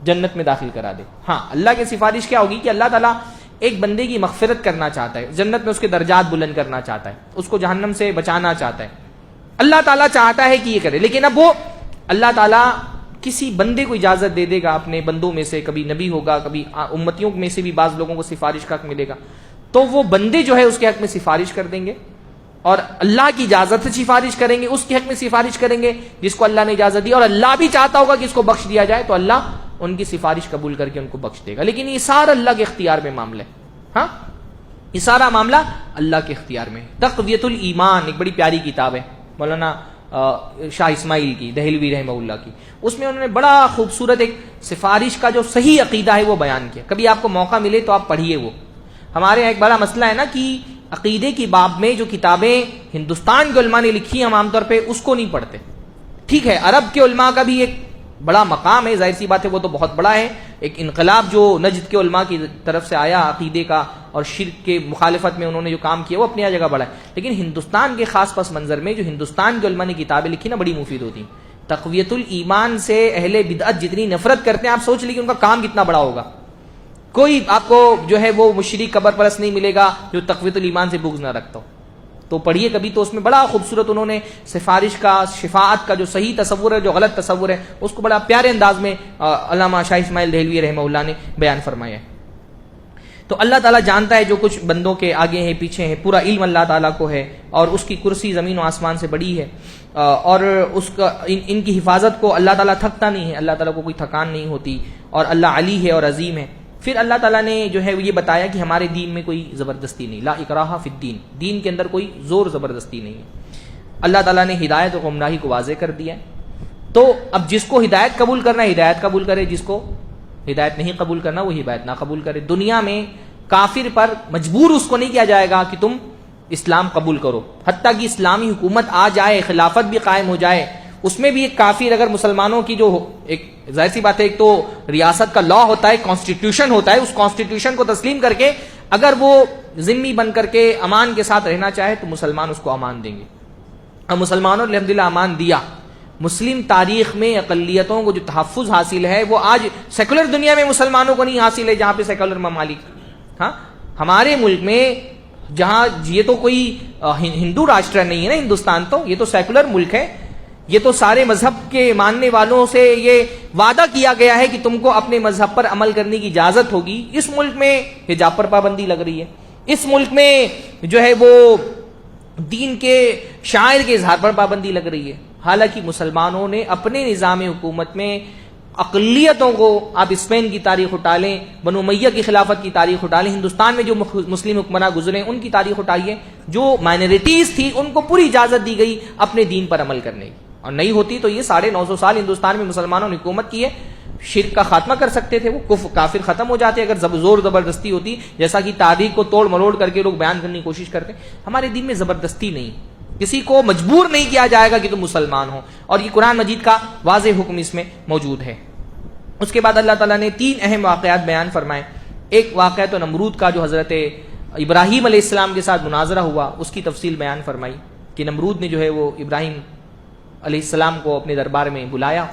Speaker 1: جنت میں داخل کرا دے. ہاں، اللہ کی سفارش کیا ہوگی کہ اللہ تعالیٰ ایک بندے کی مغفرت کرنا چاہتا ہے، جنت میں اس کے درجات بلند کرنا چاہتا ہے، اس کو جہنم سے بچانا چاہتا ہے. اللہ تعالیٰ چاہتا ہے کہ یہ کرے، لیکن اب وہ اللہ تعالیٰ کسی بندے کو اجازت دے دے گا اپنے بندوں میں سے، کبھی نبی ہوگا، کبھی امتیوں میں سے بھی بعض لوگوں کو سفارش کا حق ملے گا، تو وہ بندے جو ہے اس کے حق میں سفارش کر دیں گے اور اللہ کی اجازت سے سفارش کریں گے، اس کے حق میں سفارش کریں گے جس کو اللہ نے اجازت دی. اور اللہ بھی چاہتا ہوگا کہ اس کو بخش دیا جائے تو اللہ ان کی سفارش قبول کر کے ان کو بخش دے گا. لیکن یہ سارا اللہ کے اختیار میں معاملہ ہے. ہاں، یہ سارا معاملہ اللہ کے اختیار میں. تقویۃ الایمان ایک بڑی پیاری کتاب ہے مولانا شاہ اسماعیل کی، دہلوی رحمہ اللہ کی. اس میں انہوں نے بڑا خوبصورت ایک سفارش کا جو صحیح عقیدہ ہے وہ بیان کیا. کبھی آپ کو موقع ملے تو آپ پڑھیے. وہ ہمارے یہاں ایک بڑا مسئلہ ہے نا کہ عقیدے کی باب میں جو کتابیں ہندوستان کے علماء نے لکھی ہم عام طور پہ اس کو نہیں پڑھتے. ٹھیک ہے عرب کے علماء کا بھی ایک بڑا مقام ہے، ظاہر سی بات ہے وہ تو بہت بڑا ہے، ایک انقلاب جو نجد کے علماء کی طرف سے آیا عقیدے کا اور شرک کے مخالفت میں انہوں نے جو کام کیا وہ اپنی جگہ بڑا ہے، لیکن ہندوستان کے خاص پس منظر میں جو ہندوستان کے علماء نے کتابیں لکھی نا بڑی مفید ہوتی ہیں۔ تقویت الایمان سے اہل بدعت جتنی نفرت کرتے ہیں، آپ سوچ لیجیے ان کا کام کتنا بڑا ہوگا۔ کوئی آپ کو جو ہے وہ مشرک قبر پرست نہیں ملے گا جو تقویت الایمان سے بغض نہ رکھتا ہو، تو پڑھیے کبھی، تو اس میں بڑا خوبصورت انہوں نے سفارش کا، شفاعت کا جو صحیح تصور ہے، جو غلط تصور ہے، اس کو بڑا پیارے انداز میں علامہ شاہ اسماعیل دہلوی رحمہ اللہ نے بیان فرمایا ہے۔ تو اللہ تعالیٰ جانتا ہے جو کچھ بندوں کے آگے ہیں پیچھے ہیں، پورا علم اللہ تعالیٰ کو ہے، اور اس کی کرسی زمین و آسمان سے بڑی ہے، اور اس کا ان کی حفاظت کو اللہ تعالیٰ تھکتا نہیں ہے، اللہ تعالیٰ کو کوئی تھکان نہیں ہوتی، اور اللہ علی ہے اور عظیم ہے۔ پھر اللہ تعالیٰ نے جو ہے یہ بتایا کہ ہمارے دین میں کوئی زبردستی نہیں، لا اکراہ فی الدین، دین کے اندر کوئی زور زبردستی نہیں ہے۔ اللہ تعالیٰ نے ہدایت و گمراہی کو واضح کر دیا ہے، تو اب جس کو ہدایت قبول کرنا ہے ہدایت قبول کرے، جس کو ہدایت نہیں قبول کرنا وہ ہدایت نہ قبول کرے۔ دنیا میں کافر پر مجبور اس کو نہیں کیا جائے گا کہ تم اسلام قبول کرو، حتیٰ کہ اسلامی حکومت آ جائے، خلافت بھی قائم ہو جائے، اس میں بھی ایک کافر اگر مسلمانوں کی جو ایک ظاہر سی بات ہے، ایک تو ریاست کا لا ہوتا ہے، کانسٹیٹیوشن ہوتا ہے، اس کانسٹیٹیوشن کو تسلیم کر کے اگر وہ ذمہ بن کر کے امان کے ساتھ رہنا چاہے تو مسلمان اس کو امان دیں گے، اور مسلمانوں نے الحمدللہ امان دیا۔ مسلم تاریخ میں اقلیتوں کو جو تحفظ حاصل ہے وہ آج سیکولر دنیا میں مسلمانوں کو نہیں حاصل ہے، جہاں پہ سیکولر ممالک، ہاں ہمارے ملک میں جہاں یہ تو کوئی ہندو راشٹر نہیں ہے نا، ہندوستان تو یہ تو سیکولر ملک ہے، یہ تو سارے مذہب کے ماننے والوں سے یہ وعدہ کیا گیا ہے کہ تم کو اپنے مذہب پر عمل کرنے کی اجازت ہوگی۔ اس ملک میں حجاب پر پابندی لگ رہی ہے، اس ملک میں جو ہے وہ دین کے شاعر کے اظہار پر پابندی لگ رہی ہے، حالانکہ مسلمانوں نے اپنے نظام حکومت میں اقلیتوں کو، آپ اسپین کی تاریخ اٹھا لیں، بنو امیہ کی خلافت کی تاریخ اٹھا لیں، ہندوستان میں جو مسلم حکمراں گزرے ان کی تاریخ اٹھائیے، جو مائنورٹیز تھی ان کو پوری اجازت دی گئی اپنے دین پر عمل کرنے کی، اور نہیں ہوتی تو یہ 950 سال ہندوستان میں مسلمانوں نے حکومت کی ہے، شرک کا خاتمہ کر سکتے تھے، وہ کافر ختم ہو جاتے اگر زور زبردستی ہوتی، جیسا کہ تاریخ کو توڑ مروڑ کر کے لوگ بیان کرنے کی کوشش کرتے۔ ہمارے دین میں زبردستی نہیں، کسی کو مجبور نہیں کیا جائے گا کہ تم مسلمان ہو، اور یہ قرآن مجید کا واضح حکم اس میں موجود ہے۔ اس کے بعد اللہ تعالیٰ نے 3 اہم واقعات بیان فرمائے۔ ایک واقعہ تو نمرود کا جو حضرت ابراہیم علیہ السلام کے ساتھ مناظرہ ہوا، اس کی تفصیل بیان فرمائی کہ نمرود نے جو ہے وہ ابراہیم علیہ السلام کو اپنے دربار میں بلایا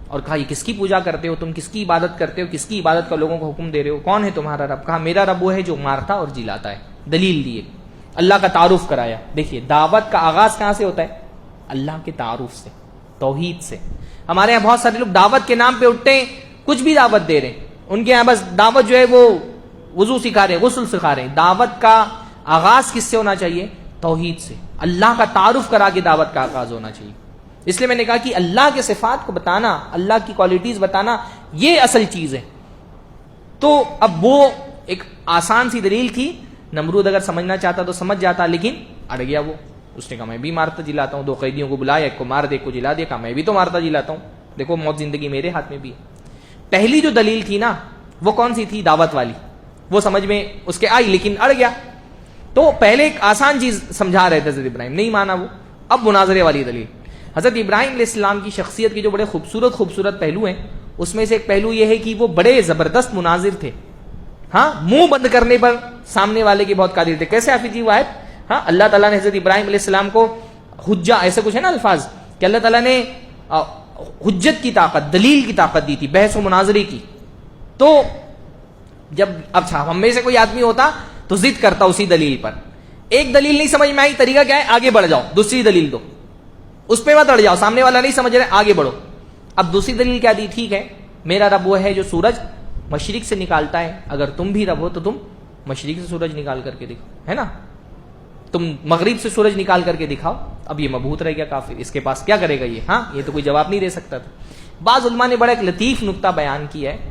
Speaker 1: اور کہا یہ کس کی پوجا کرتے ہو تم، کس کی عبادت کرتے ہو، کس کی عبادت کا لوگوں کو حکم دے رہے ہو، کون ہے تمہارا رب؟ کہا میرا رب وہ ہے جو مارتا اور جلاتا ہے۔ دلیل دیے، اللہ کا تعارف کرایا۔ دیکھیے دعوت کا آغاز کہاں سے ہوتا ہے؟ اللہ کے تعارف سے، توحید سے۔ ہمارے یہاں بہت سارے لوگ دعوت کے نام پہ اٹھتے ہیں، کچھ بھی دعوت دے رہے ہیں، ان کے یہاں بس دعوت جو ہے وہ وضو سکھا رہے ہیں، غسل سکھا رہے ہیں۔ دعوت کا آغاز کس سے ہونا چاہیے؟ توحید سے، اللہ کا تعارف کرا کے دعوت کا آغاز ہونا چاہیے۔ اس لیے میں نے کہا کہ اللہ کے صفات کو بتانا، اللہ کی کوالٹیز بتانا، یہ اصل چیز ہے۔ تو اب وہ ایک آسان سی دلیل تھی، نمرود اگر سمجھنا چاہتا تو سمجھ جاتا، لیکن اڑ گیا وہ۔ اس نے کہا میں بھی مارتا جلاتا ہوں، 2 قیدیوں کو بلایا، ایک کو مار دے، ایک کو جلا دیا، کہا میں بھی تو مارتا جلاتا ہوں، دیکھو موت زندگی میرے ہاتھ میں بھی ہے۔ پہلی جو دلیل تھی نا وہ کون سی تھی؟ دعوت والی، وہ سمجھ میں اس کے آئی لیکن اڑ گیا۔ تو پہلے ایک آسان چیز سمجھا رہے تھے حضرت ابراہیم، نہیں مانا وہ۔ اب مناظرے والی دلیل، حضرت ابراہیم علیہ السلام کی شخصیت کے جو بڑے خوبصورت پہلو ہیں، اس میں سے ایک پہلو یہ ہے کہ وہ بڑے زبردست مناظر تھے۔ ہاں، منہ بند کرنے پر سامنے والے کے بہت قادر تھے۔ کیسے حافظ جی واحد؟ ہاں، اللہ تعالیٰ نے حضرت ابراہیم علیہ السلام کو حجہ، ایسے کچھ ہے نا الفاظ، کہ اللہ تعالیٰ نے حجت کی طاقت، دلیل کی طاقت دی تھی، بحث و مناظرے کی۔ تو جب اب ہم میں سے کوئی آدمی ہوتا تو ضد کرتا اسی دلیل پر، ایک دلیل نہیں سمجھ میں آئی، طریقہ کیا ہے؟ آگے بڑھ جاؤ، دوسری دلیل دو، اس پہ مت اڑ جاؤ، سامنے والا نہیں سمجھ رہے، آگے بڑھو۔ اب دوسری دلیل کیا دی؟ ٹھیک ہے میرا رب وہ ہے جو سورج مشرق سے نکالتا ہے، اگر تم بھی رب ہو تو تم مشرق سے سورج نکال کر کے دکھاؤ، ہے نا، تم مغرب سے سورج نکال کر کے دکھاؤ۔ اب یہ مبہوت رہ گیا کافر، اس کے پاس کیا کرے گا یہ؟ ہاں، یہ تو کوئی جواب نہیں دے سکتا تھا۔ بعض علماء نے بڑا ایک لطیف نکتہ بیان کیا ہے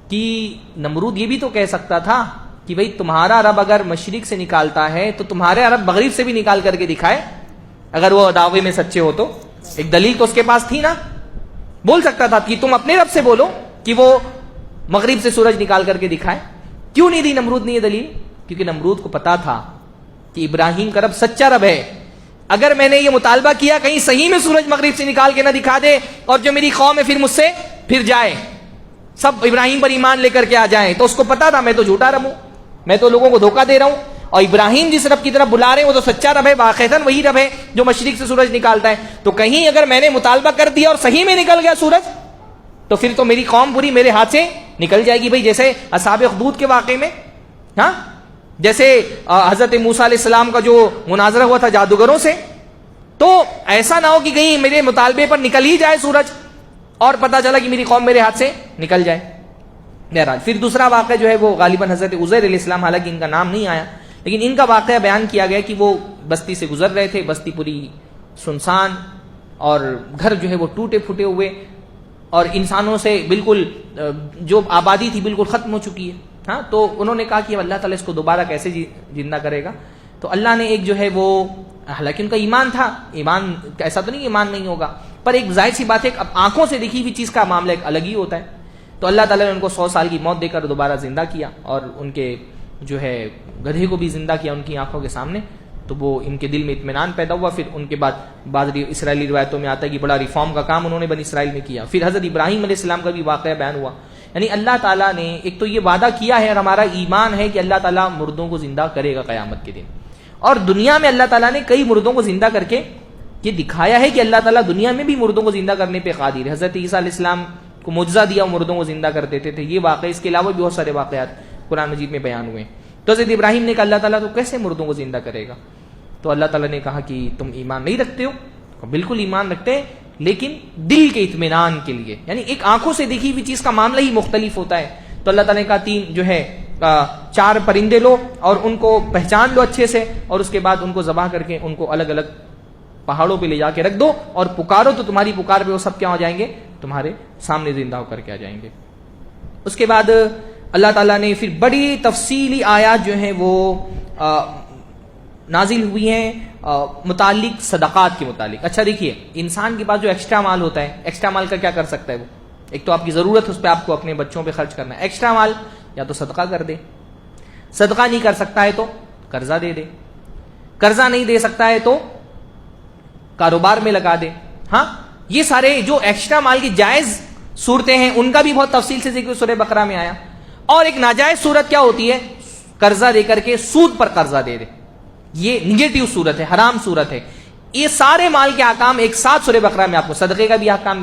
Speaker 1: کہ نمرود یہ بھی تو کہہ سکتا تھا کہ بھئی تمہارا رب اگر مشرق سے نکالتا ہے تو تمہارے رب مغرب سے بھی نکال کر کے دکھائے، اگر وہ دعوے میں سچے ہو تو۔ ایک دلیل تو اس کے پاس تھی نا، بول سکتا تھا کہ تم اپنے رب سے بولو کہ وہ مغرب سے سورج نکال کر کے دکھائے۔ کیوں نہیں دی نمرود نے یہ دلیل؟ کیونکہ نمرود کو پتا تھا کہ ابراہیم کا رب سچا رب ہے، اگر میں نے یہ مطالبہ کیا کہیں صحیح میں سورج مغرب سے نکال کے نہ دکھا دے اور جو میری قوم ہے پھر مجھ سے پھر جائے, سب ابراہیم پر ایمان لے کر کے آ جائیں, تو اس کو پتا تھا میں تو جھوٹا رب ہوں, میں تو لوگوں کو دھوکہ دے رہا ہوں, اور ابراہیم جس رب کی طرف بلا رہے ہیں وہ تو سچا رب ہے, واقعتاً وہی رب ہے جو مشرق سے سورج نکالتا ہے. تو کہیں اگر میں نے مطالبہ کر دیا اور صحیح میں نکل گیا سورج تو پھر تو میری قوم پوری میرے ہاتھ سے نکل جائے گی. بھائی جیسے اصحاب اخدود کے واقعے میں, ہاں, جیسے حضرت موسیٰ علیہ السلام کا جو مناظرہ ہوا تھا جادوگروں سے, تو ایسا نہ ہو کہ کہیں میرے مطالبے پر نکل ہی جائے سورج اور پتہ چلا کہ میری قوم میرے ہاتھ سے نکل جائے. بہرحال پھر دوسرا واقعہ جو ہے وہ غالباً حضرت عزیر علیہ السلام, حالانکہ ان کا نام نہیں آیا لیکن ان کا واقعہ بیان کیا گیا کہ وہ بستی سے گزر رہے تھے, بستی پوری سنسان اور گھر جو ہے وہ ٹوٹے پھوٹے ہوئے اور انسانوں سے بالکل جو آبادی تھی بالکل ختم ہو چکی ہے. ہاں, تو انہوں نے کہا کہ اللہ تعالیٰ اس کو دوبارہ کیسے زندہ کرے گا. تو اللہ نے ایک جو ہے وہ, حالانکہ ان کا ایمان تھا, ایمان ایسا تو نہیں ایمان نہیں ہوگا, پر ایک ظاہر سی بات ہے اب آنکھوں سے دیکھی ہوئی چیز کا معاملہ ایک الگ ہی ہوتا ہے. تو اللہ تعالیٰ نے ان کو 100 سال کی موت دے کر دوبارہ زندہ کیا اور ان کے جو ہے گدھے کو بھی زندہ کیا ان کی آنکھوں کے سامنے. تو وہ ان کے دل میں اطمینان پیدا ہوا. پھر ان کے بعد بعض اسرائیلی روایتوں میں آتا ہے کہ بڑا ریفارم کا کام انہوں نے بنی اسرائیل میں کیا. پھر حضرت ابراہیم علیہ السلام کا بھی واقعہ بیان ہوا. یعنی اللہ تعالیٰ نے ایک تو یہ وعدہ کیا ہے اور ہمارا ایمان ہے کہ اللہ تعالیٰ مردوں کو زندہ کرے گا قیامت کے دن, اور دنیا میں اللہ تعالیٰ نے کئی مردوں کو زندہ کر کے یہ دکھایا ہے کہ اللہ تعالیٰ دنیا میں بھی مردوں کو زندہ کرنے پہ قادر ہے. حضرت عیسیٰ علیہ السلام کو معجزہ دیا, مردوں کو زندہ کر دیتے تھے. یہ واقعہ, اس کے علاوہ بھی بہت سارے واقعات قرآن مجید میں بیان ہوئے. تو حضرت ابراہیم نے کہا اللہ تعالیٰ تو کیسے مردوں کو زندہ کرے گا؟ تو اللہ تعالیٰ نے کہا کہ تم ایمان نہیں رکھتے ہو. بالکل ایمان رکھتے ہیں لیکن دل کے اطمینان کے لیے, یعنی ایک آنکھوں سے دیکھی ہوئی چیز کا معاملہ ہی مختلف ہوتا ہے. تو اللہ تعالیٰ نے کہا 4 پرندے لو اور ان کو پہچان لو اچھے سے, اور اس کے بعد ان کو ذبح کر کے ان کو الگ الگ پہاڑوں پہ لے جا کے رکھ دو اور پکارو تو تمہاری پکار پہ وہ سب کیا ہو جائیں گے, تمہارے سامنے زندہ ہو کر کے آ جائیں گے. اس کے بعد اللہ تعالیٰ نے پھر بڑی تفصیلی آیات جو ہیں وہ نازل ہوئی ہیں متعلق صدقات کے متعلق. اچھا دیکھیے, انسان کے پاس جو ایکسٹرا مال ہوتا ہے, ایکسٹرا مال کا کیا کر سکتا ہے وہ؟ ایک تو آپ کی ضرورت ہے, اس پہ آپ کو اپنے بچوں پہ خرچ کرنا ہے. ایکسٹرا مال یا تو صدقہ کر دے, صدقہ نہیں کر سکتا ہے تو قرضہ دے دے, قرضہ نہیں دے سکتا ہے تو کاروبار میں لگا دے. ہاں, یہ سارے جو ایکسٹرا مال کی جائز صورتیں ہیں ان کا بھی بہت تفصیل سے ذکر سورہ بقرہ میں آیا. اور ایک ناجائز صورت کیا ہوتی ہے؟ قرضہ دے کر کے سود پر قرضہ دے دے. یہ نگیٹو صورت ہے, حرام صورت ہے. یہ سارے مال کے احکام ایک ساتھ سورہ بقرہ میں آپ کو صدقے کا بھی احکام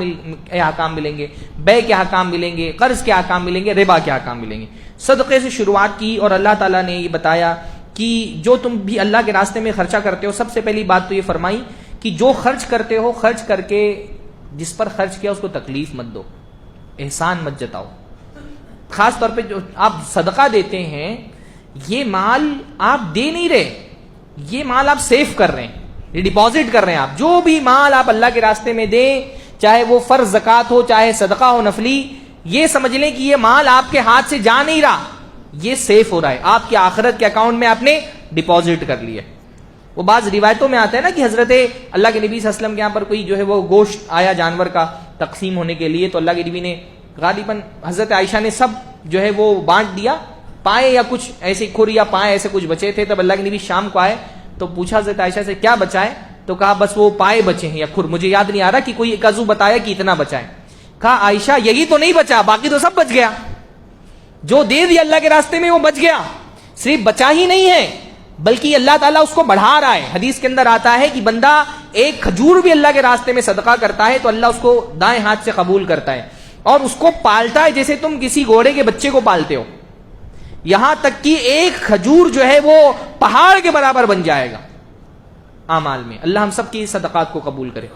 Speaker 1: ملیں گے, بے کے احکام ملیں گے, قرض کے احکام ملیں گے, ربا کے احکام ملیں گے. صدقے سے شروعات کی اور اللہ تعالیٰ نے یہ بتایا کہ جو تم بھی اللہ کے راستے میں خرچہ کرتے ہو, سب سے پہلی بات تو یہ فرمائی کہ جو خرچ کرتے ہو, خرچ کر کے جس پر خرچ کیا اس کو تکلیف مت دو, احسان مت جتاؤ. خاص طور پہ جو آپ صدقہ دیتے ہیں, یہ مال آپ دے نہیں رہے, یہ مال آپ سیف کر رہے ہیں, یہ ڈپازٹ کر رہے ہیں آپ. جو بھی مال آپ اللہ کے راستے میں دیں, چاہے وہ فرض زکوٰۃ ہو چاہے صدقہ ہو نفلی, یہ سمجھ لیں کہ یہ مال آپ کے ہاتھ سے جا نہیں رہا, یہ سیف ہو رہا ہے, آپ کے آخرت کے اکاؤنٹ میں آپ نے ڈپازٹ کر لیا. وہ بعض روایتوں میں آتا ہے نا کہ حضرت اللہ کے نبی صلی اللہ علیہ وسلم کے یہاں پر کوئی جو ہے وہ گوشت آیا جانور کا تقسیم ہونے کے لیے, تو اللہ کے نبی نے غالباً حضرت عائشہ نے سب جو ہے وہ بانٹ دیا, پائے یا کچھ ایسے کھر یا پائے ایسے کچھ بچے تھے. تب اللہ کے نبی شام کو آئے تو پوچھا حضرت عائشہ سے کیا بچا ہے, تو کہا بس وہ پائے بچے ہیں یا کھر, مجھے یاد نہیں آ رہا کہ کوئی ایک عضو بتایا کہ اتنا بچا ہے. کہا عائشہ یہی تو نہیں بچا, باقی تو سب بچ گیا, جو دے دیا اللہ کے راستے میں وہ بچ گیا. صرف بچا ہی نہیں ہے بلکہ اللہ تعالیٰ اس کو بڑھا رہا ہے. حدیث کے اندر آتا ہے کہ بندہ ایک کھجور بھی اللہ کے راستے میں صدقہ کرتا ہے تو اللہ اس کو دائیں ہاتھ سے قبول کرتا ہے اور اس کو پالتا ہے جیسے تم کسی گھوڑے کے بچے کو پالتے ہو, یہاں تک کہ ایک کھجور جو ہے وہ پہاڑ کے برابر بن جائے گا اعمال میں. اللہ ہم سب کی صدقات کو قبول کرے.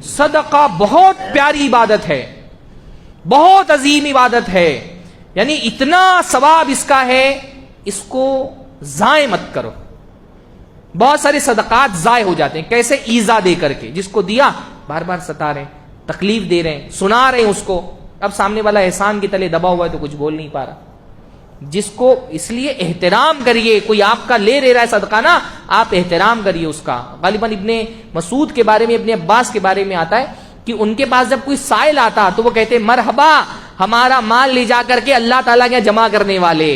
Speaker 1: صدقہ بہت پیاری عبادت ہے, بہت عظیم عبادت ہے, یعنی اتنا ثواب اس کا ہے, اس کو ضائع مت کرو. بہت سارے صدقات ضائع ہو جاتے ہیں. کیسے؟ ایذا دے کر کے, جس کو دیا بار بار ستا رہے ہیں, تکلیف دے رہے ہیں, سنا رہے ہیں اس کو, اب سامنے والا احسان کے تلے دبا ہوا ہے تو کچھ بول نہیں پا رہا. جس کو اس لیے احترام کریے, کوئی آپ کا لے رہا ہے صدقہ نا, آپ احترام کریے اس کا. غالباً ابن مسعود کے بارے میں, ابن عباس کے بارے میں آتا ہے کہ ان کے پاس جب کوئی سائل آتا تو وہ کہتے مرحبا, ہمارا مال لے جا کر کے اللہ تعالیٰ کے جمع کرنے والے,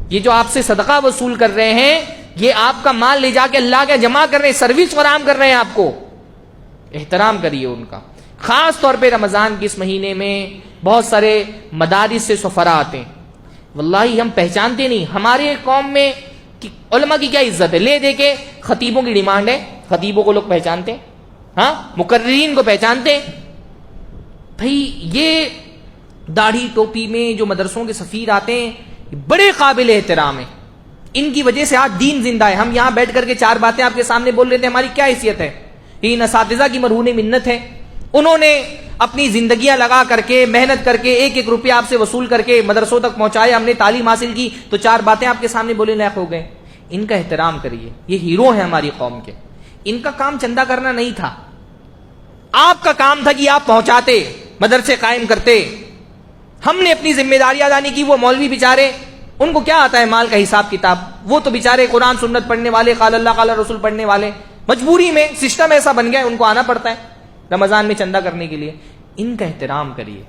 Speaker 1: یہ جو آپ سے صدقہ وصول کر رہے ہیں یہ آپ کا مال لے جا کے اللہ کے جمع کر رہے ہیں، سروس فراہم کر رہے ہیں آپ کو. احترام کریے ان کا. خاص طور پہ رمضان کے اس مہینے میں بہت سارے مدارس سے سفراء آتے ہیں. واللہ ہم پہچانتے نہیں ہمارے قوم میں علماء کی کیا عزت ہے. لے دے کے خطیبوں کی ڈیمانڈ ہے، خطیبوں کو لوگ پہچانتے ہیں، ہاں مقررین کو پہچانتے ہیں. بھائی یہ داڑھی ٹوپی میں جو مدرسوں کے سفیر آتے ہیں بڑے قابل احترام ہیں. ان کی وجہ سے آج دین زندہ ہے. ہم یہاں بیٹھ کر کے چار باتیں آپ کے سامنے بول رہے تھے، ہماری کیا حیثیت ہے؟ ان اساتذہ کی مرہون منت ہے. انہوں نے اپنی زندگیاں لگا کر کے محنت کر کے ایک ایک روپیہ آپ سے وصول کر کے مدرسوں تک پہنچایا. ہم نے تعلیم حاصل کی تو چار باتیں آپ کے سامنے بولے لائق ہو گئے. ان کا احترام کریے. یہ ہیرو ہیں ہماری قوم کے. ان کا کام چندہ کرنا نہیں تھا، آپ کا کام تھا کہ آپ پہنچاتے، مدرسے قائم کرتے. ہم نے اپنی ذمہ داری ادا نہیں کی. وہ مولوی بیچارے ان کو کیا آتا ہے مال کا حساب کتاب؟ وہ تو بیچارے قرآن سنت پڑھنے والے، قال اللہ قال رسول پڑھنے والے، مجبوری میں سسٹم ایسا بن گیا ان کو آنا پڑتا ہے رمضان میں چندہ کرنے کے لیے. ان کا احترام کریے.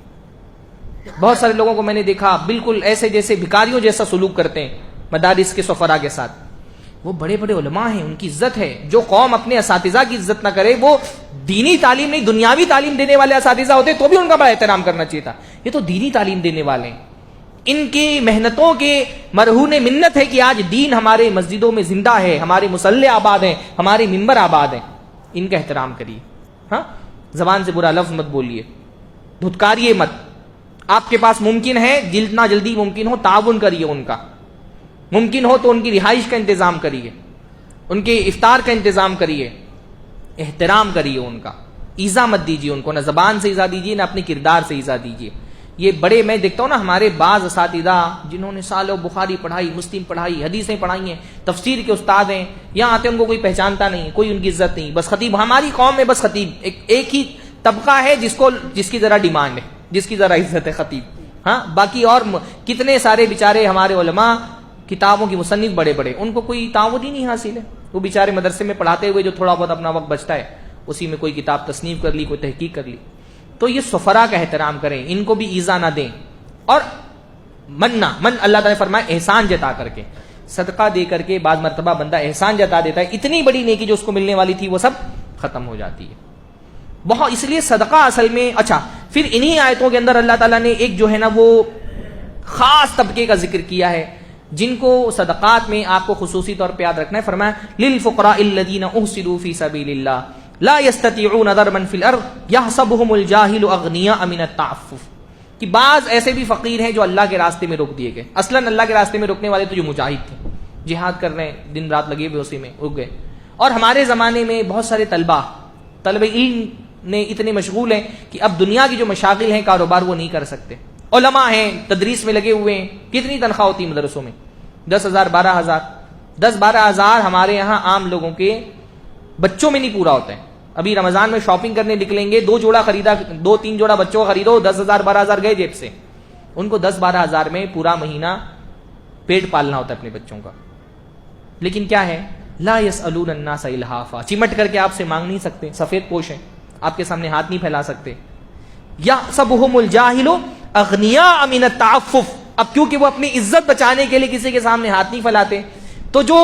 Speaker 1: بہت سارے لوگوں کو میں نے دیکھا بالکل ایسے جیسے بھکاریوں جیسا سلوک کرتے ہیں مدارس کے سفراء کے ساتھ. وہ بڑے بڑے علماء ہیں، ان کی عزت ہے. جو قوم اپنے اساتذہ کی عزت نہ کرے، وہ دینی تعلیم نہیں دنیاوی تعلیم دینے والے اساتذہ ہوتے تو بھی ان کا بڑا احترام کرنا چاہیے تھا. یہ تو دینی تعلیم دینے والے ہیں. ان کی محنتوں کے مرہون منت ہے کہ آج دین ہمارے مسجدوں میں زندہ ہے، ہمارے مصلے آباد ہیں، ہمارے ممبر آباد ہیں. ان کا احترام کریے. ہاں زبان سے برا لفظ مت بولیے، دھتکاریے مت. آپ کے پاس ممکن ہے جتنا جلدی ممکن ہو تعاون کریے ان کا. ممکن ہو تو ان کی رہائش کا انتظام کریے، ان کے افطار کا انتظام کریے. احترام کریے ان کا. ایذا مت دیجیے ان کو، نہ زبان سے ایذا دیجیے نہ اپنے کردار سے ایذا دیجیے. یہ بڑے میں دیکھتا ہوں نا ہمارے بعض اساتذہ جنہوں نے سالوں بخاری پڑھائی، مسلم پڑھائی، حدیثیں پڑھائی ہیں، تفسیر کے استاد ہیں، یہاں آتے ہیں ان کو کوئی پہچانتا نہیں، کوئی ان کی عزت نہیں. بس خطیب. ہماری قوم میں بس خطیب ایک ہی طبقہ ہے جس کی ذرا ڈیمانڈ ہے، جس کی ذرا عزت ہے، خطیب. ہاں باقی اور کتنے سارے بیچارے ہمارے علماء کتابوں کی مصنف بڑے بڑے، ان کو کوئی تعاون ہی نہیں حاصل ہے. وہ بیچارے مدرسے میں پڑھاتے ہوئے جو تھوڑا بہت اپنا وقت بچتا ہے اسی میں کوئی کتاب تصنیف کر لی، کوئی تحقیق کر لی. تو یہ سفراء کا احترام کریں، ان کو بھی ایذا نہ دیں. اور من اللہ تعالیٰ نے فرمایا احسان جتا کر کے، صدقہ دے کر کے بعض مرتبہ بندہ احسان جتا دیتا ہے، اتنی بڑی نیکی جو اس کو ملنے والی تھی وہ سب ختم ہو جاتی ہے. بہت اس لیے صدقہ اصل میں اچھا. پھر انہی آیتوں کے اندر اللہ تعالیٰ نے ایک جو ہے نا وہ خاص طبقے کا ذکر کیا ہے جن کو صدقات میں آپ کو خصوصی طور پہ یاد رکھنا ہے. فرمایا للفقراء الذین احصروا فی سبیل اللہ لا يستطيعون ضربا في الارض يحسبهم الجاهل اغنیاء من التعفف. کہ بعض ایسے بھی فقیر ہیں جو اللہ کے راستے میں روک دیے گئے. اصلاً اللہ کے راستے میں روکنے والے تو جو مجاہد تھے، جہاد کر رہے ہیں، دن رات لگے ہوئے اسی میں، رک گئے. اور ہمارے زمانے میں بہت سارے طلبہ علم نے اتنے مشغول ہیں کہ اب دنیا کی جو مشاغل ہیں کاروبار وہ نہیں کر سکتے. علماء ہیں تدریس میں لگے ہوئے ہیں. کتنی تنخواہ ہوتی ہے مدرسوں میں؟ 10,000 12,000. 10-12,000 ہمارے یہاں عام لوگوں کے بچوں میں نہیں پورا ہوتا ہے. ابھی رمضان میں شاپنگ کرنے نکلیں گے، 2 جوڑا خریدا، 2-3 جوڑا بچوں کا خریدو، 10,000 12,000 گئے جیب سے. ان کو 10-12,000 میں پورا مہینہ پیٹ پالنا ہوتا ہے اپنے بچوں کا. لیکن کیا ہے، لا يسألون الناس الحافا. چمٹ کر کے آپ سے مانگ نہیں سکتے، سفید پوش ہیں، آپ کے سامنے ہاتھ نہیں پھیلا سکتے. یحسبهم الجاہل اغنیاء من التعفف. اب کیونکہ وہ اپنی عزت بچانے کے لیے کسی کے سامنے ہاتھ نہیں پھیلاتے، تو جو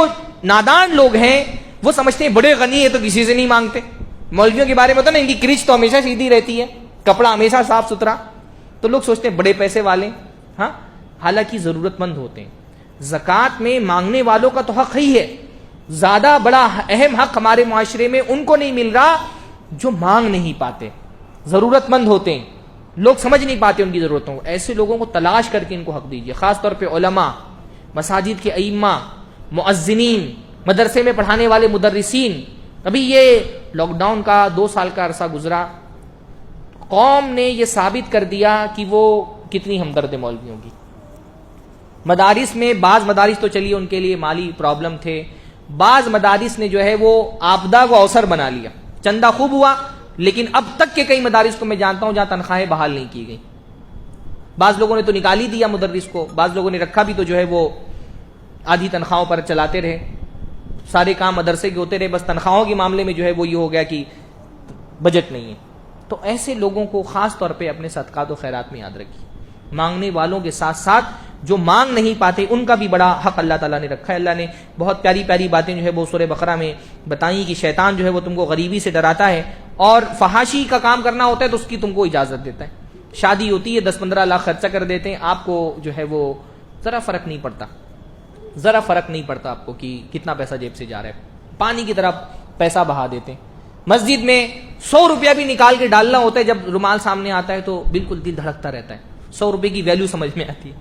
Speaker 1: نادان لوگ ہیں وہ سمجھتے ہیں بڑے غنی ہیں تو کسی سے نہیں مانگتے. مولویوں کے بارے میں ہوتا نا ان کی کرچ تو ہمیشہ سیدھی رہتی ہے، کپڑا ہمیشہ صاف ستھرا، تو لوگ سوچتے ہیں بڑے پیسے والے. ہاں حالانکہ ضرورت مند ہوتے ہیں. زکوٰۃ میں مانگنے والوں کا تو حق ہی ہے. زیادہ بڑا اہم حق ہمارے معاشرے میں ان کو نہیں مل رہا جو مانگ نہیں پاتے، ضرورت مند ہوتے ہیں، لوگ سمجھ نہیں پاتے ان کی ضرورتوں کو. ایسے لوگوں کو تلاش کر کے ان کو حق دیجیے. خاص طور پہ علماء، مساجد کے ائمہ، مؤذنین، مدرسے میں پڑھانے والے مدرسین. ابھی یہ لاک ڈاؤن کا 2 سال کا عرصہ گزرا، قوم نے یہ ثابت کر دیا کہ وہ کتنی ہمدرد مولویوں کی. مدارس میں بعض مدارس تو چلیے ان کے لیے مالی پرابلم تھے، بعض مدارس نے جو ہے وہ آپدا کو اوسر بنا لیا. چندہ خوب ہوا، لیکن اب تک کے کئی مدارس کو میں جانتا ہوں جہاں تنخواہیں بحال نہیں کی گئی. بعض لوگوں نے تو نکال ہی دیا مدرس کو، بعض لوگوں نے رکھا بھی تو جو ہے وہ آدھی تنخواہوں پر چلاتے رہے. سارے کام مدرسے کے ہوتے رہے، بس تنخواہوں کے معاملے میں جو ہے وہ یہ ہو گیا کہ بجٹ نہیں ہے. تو ایسے لوگوں کو خاص طور پہ اپنے صدقات و خیرات میں یاد رکھیے. مانگنے والوں کے ساتھ ساتھ جو مانگ نہیں پاتے ان کا بھی بڑا حق اللہ تعالیٰ نے رکھا ہے. اللہ نے بہت پیاری پیاری باتیں جو ہے وہ سورہ بقرہ میں بتائیں کہ شیطان جو ہے وہ تم کو غریبی سے ڈراتا ہے اور فحاشی کا کام کرنا ہوتا ہے تو اس کی تم کو اجازت دیتا ہے. شادی ہوتی ہے 10-15 لاکھ خرچہ کر دیتے ہیں, آپ کو جو ہے وہ ذرا فرق نہیں پڑتا آپ کو کہ کتنا پیسہ جیب سے جا رہا ہے, پانی کی طرح پیسہ بہا دیتے ہیں. مسجد میں 100 روپیہ بھی نکال کے ڈالنا ہوتا ہے, جب رومال سامنے آتا ہے تو بالکل دل دھڑکتا رہتا ہے, 100 روپے کی ویلیو سمجھ میں آتی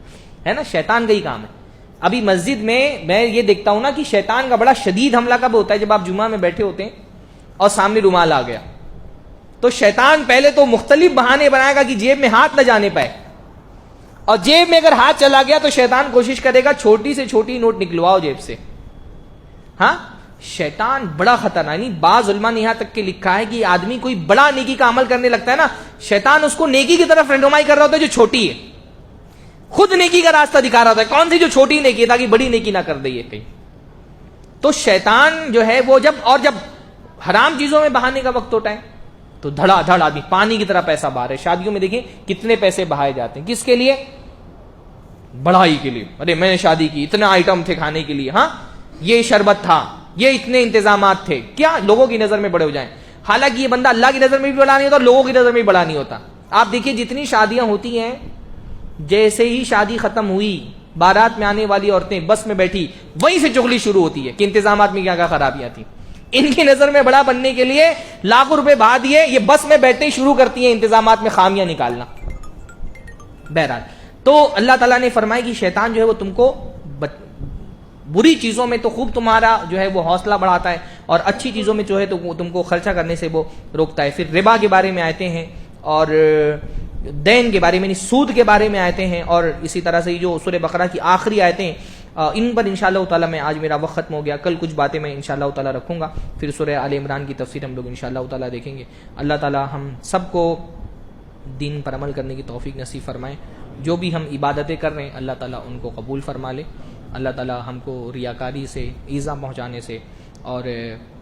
Speaker 1: ہے نا. شیطان کا ہی کام ہے. ابھی مسجد میں یہ دیکھتا ہوں نا کہ شیطان کا بڑا شدید حملہ کب ہوتا ہے, جب آپ جمعہ میں بیٹھے ہوتے ہیں اور سامنے رومال آ گیا تو شیطان پہلے تو مختلف بہانے بنائے گا کہ جیب میں ہاتھ نہ جانے پائے, اور جیب میں اگر ہاتھ چلا گیا تو شیطان کوشش کرے گا چھوٹی سے چھوٹی نوٹ نکلواؤ جیب سے. ہاں, شیطان بڑا خطرناک. نہیں, بعض علماء نے یہاں تک کہ لکھا ہے کہ آدمی کوئی بڑا نیکی کا عمل کرنے لگتا ہے نا, شیطان اس کو نیکی کی طرف رہنمائی کر رہا ہوتا ہے جو چھوٹی ہے, خود نیکی کا راستہ دکھا رہا ہوتا ہے, کون سی جو چھوٹی نیکی ہے تاکہ بڑی نیکی نہ کر دے یہ کہیں. تو شیطان جو ہے وہ جب حرام چیزوں میں بہانے کا وقت ہوتا ہے تو دھڑا دھڑ آدمی پانی کی طرح پیسہ بہا رہے. شادیوں میں دیکھیں کتنے پیسے بہائے جاتے ہیں, کس کے لیے؟ بڑھائی کے لیے. ارے میں نے شادی کی, اتنے آئٹم تھے کھانے کے لیے, ہاں یہ شربت تھا, یہ اتنے انتظامات تھے, کیا لوگوں کی نظر میں بڑے ہو جائیں. حالانکہ یہ بندہ اللہ کی نظر میں بھی بڑا نہیں ہوتا اور لوگوں کی نظر میں بھی بڑا نہیں ہوتا. آپ دیکھیے جتنی شادیاں ہوتی ہیں, جیسے ہی شادی ختم ہوئی بارات میں آنے والی عورتیں بس میں بیٹھی وہیں سے چغلی شروع ہوتی ہے کہ انتظامات میں کیا کیا خرابیاں تھیں. ان کی نظر میں بڑا بننے کے لیے لاکھوں روپے بہا دیے, یہ بس میں بیٹھتے ہی شروع کرتی ہیں انتظامات میں خامیاں نکالنا. بہرحال تو اللہ تعالیٰ نے فرمایا کہ شیطان جو ہے وہ تم کو بری چیزوں میں تو خوب تمہارا جو ہے وہ حوصلہ بڑھاتا ہے اور اچھی چیزوں میں جو ہے تو تم کو خرچہ کرنے سے وہ روکتا ہے. پھر ربا کے بارے میں آیتیں ہیں اور دین کے بارے میں, سود کے بارے میں آیتیں ہیں, اور اسی طرح سے جو سورہ بقرہ کی آخری آیتیں, ان پر انشاءاللہ تعالیٰ میں آج میرا وقت ختم ہو گیا. کل کچھ باتیں میں انشاءاللہ تعالیٰ رکھوں گا, پھر سورہ آل عمران کی تفسیر ہم لوگ انشاءاللہ تعالیٰ دیکھیں گے. اللہ تعالیٰ ہم سب کو دین پر عمل کرنے کی توفیق نصیب فرمائے. جو بھی ہم عبادتیں کر رہے ہیں اللہ تعالیٰ ان کو قبول فرما لے. اللہ تعالیٰ ہم کو ریاکاری سے, ایذا پہنچانے سے اور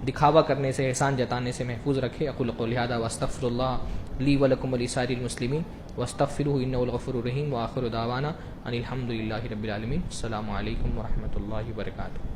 Speaker 1: دکھاوا کرنے سے, احسان جتانے سے محفوظ رکھے. اقول قولی ھذا واستغفر اللہ لی ولکم ولسائر المسلمین واستغفروہ انہ الغفور الرحیم. وآخر دعوانا ان الحمد للہ رب العالمین. السلام علیکم ورحمۃ اللہ وبرکاتہ.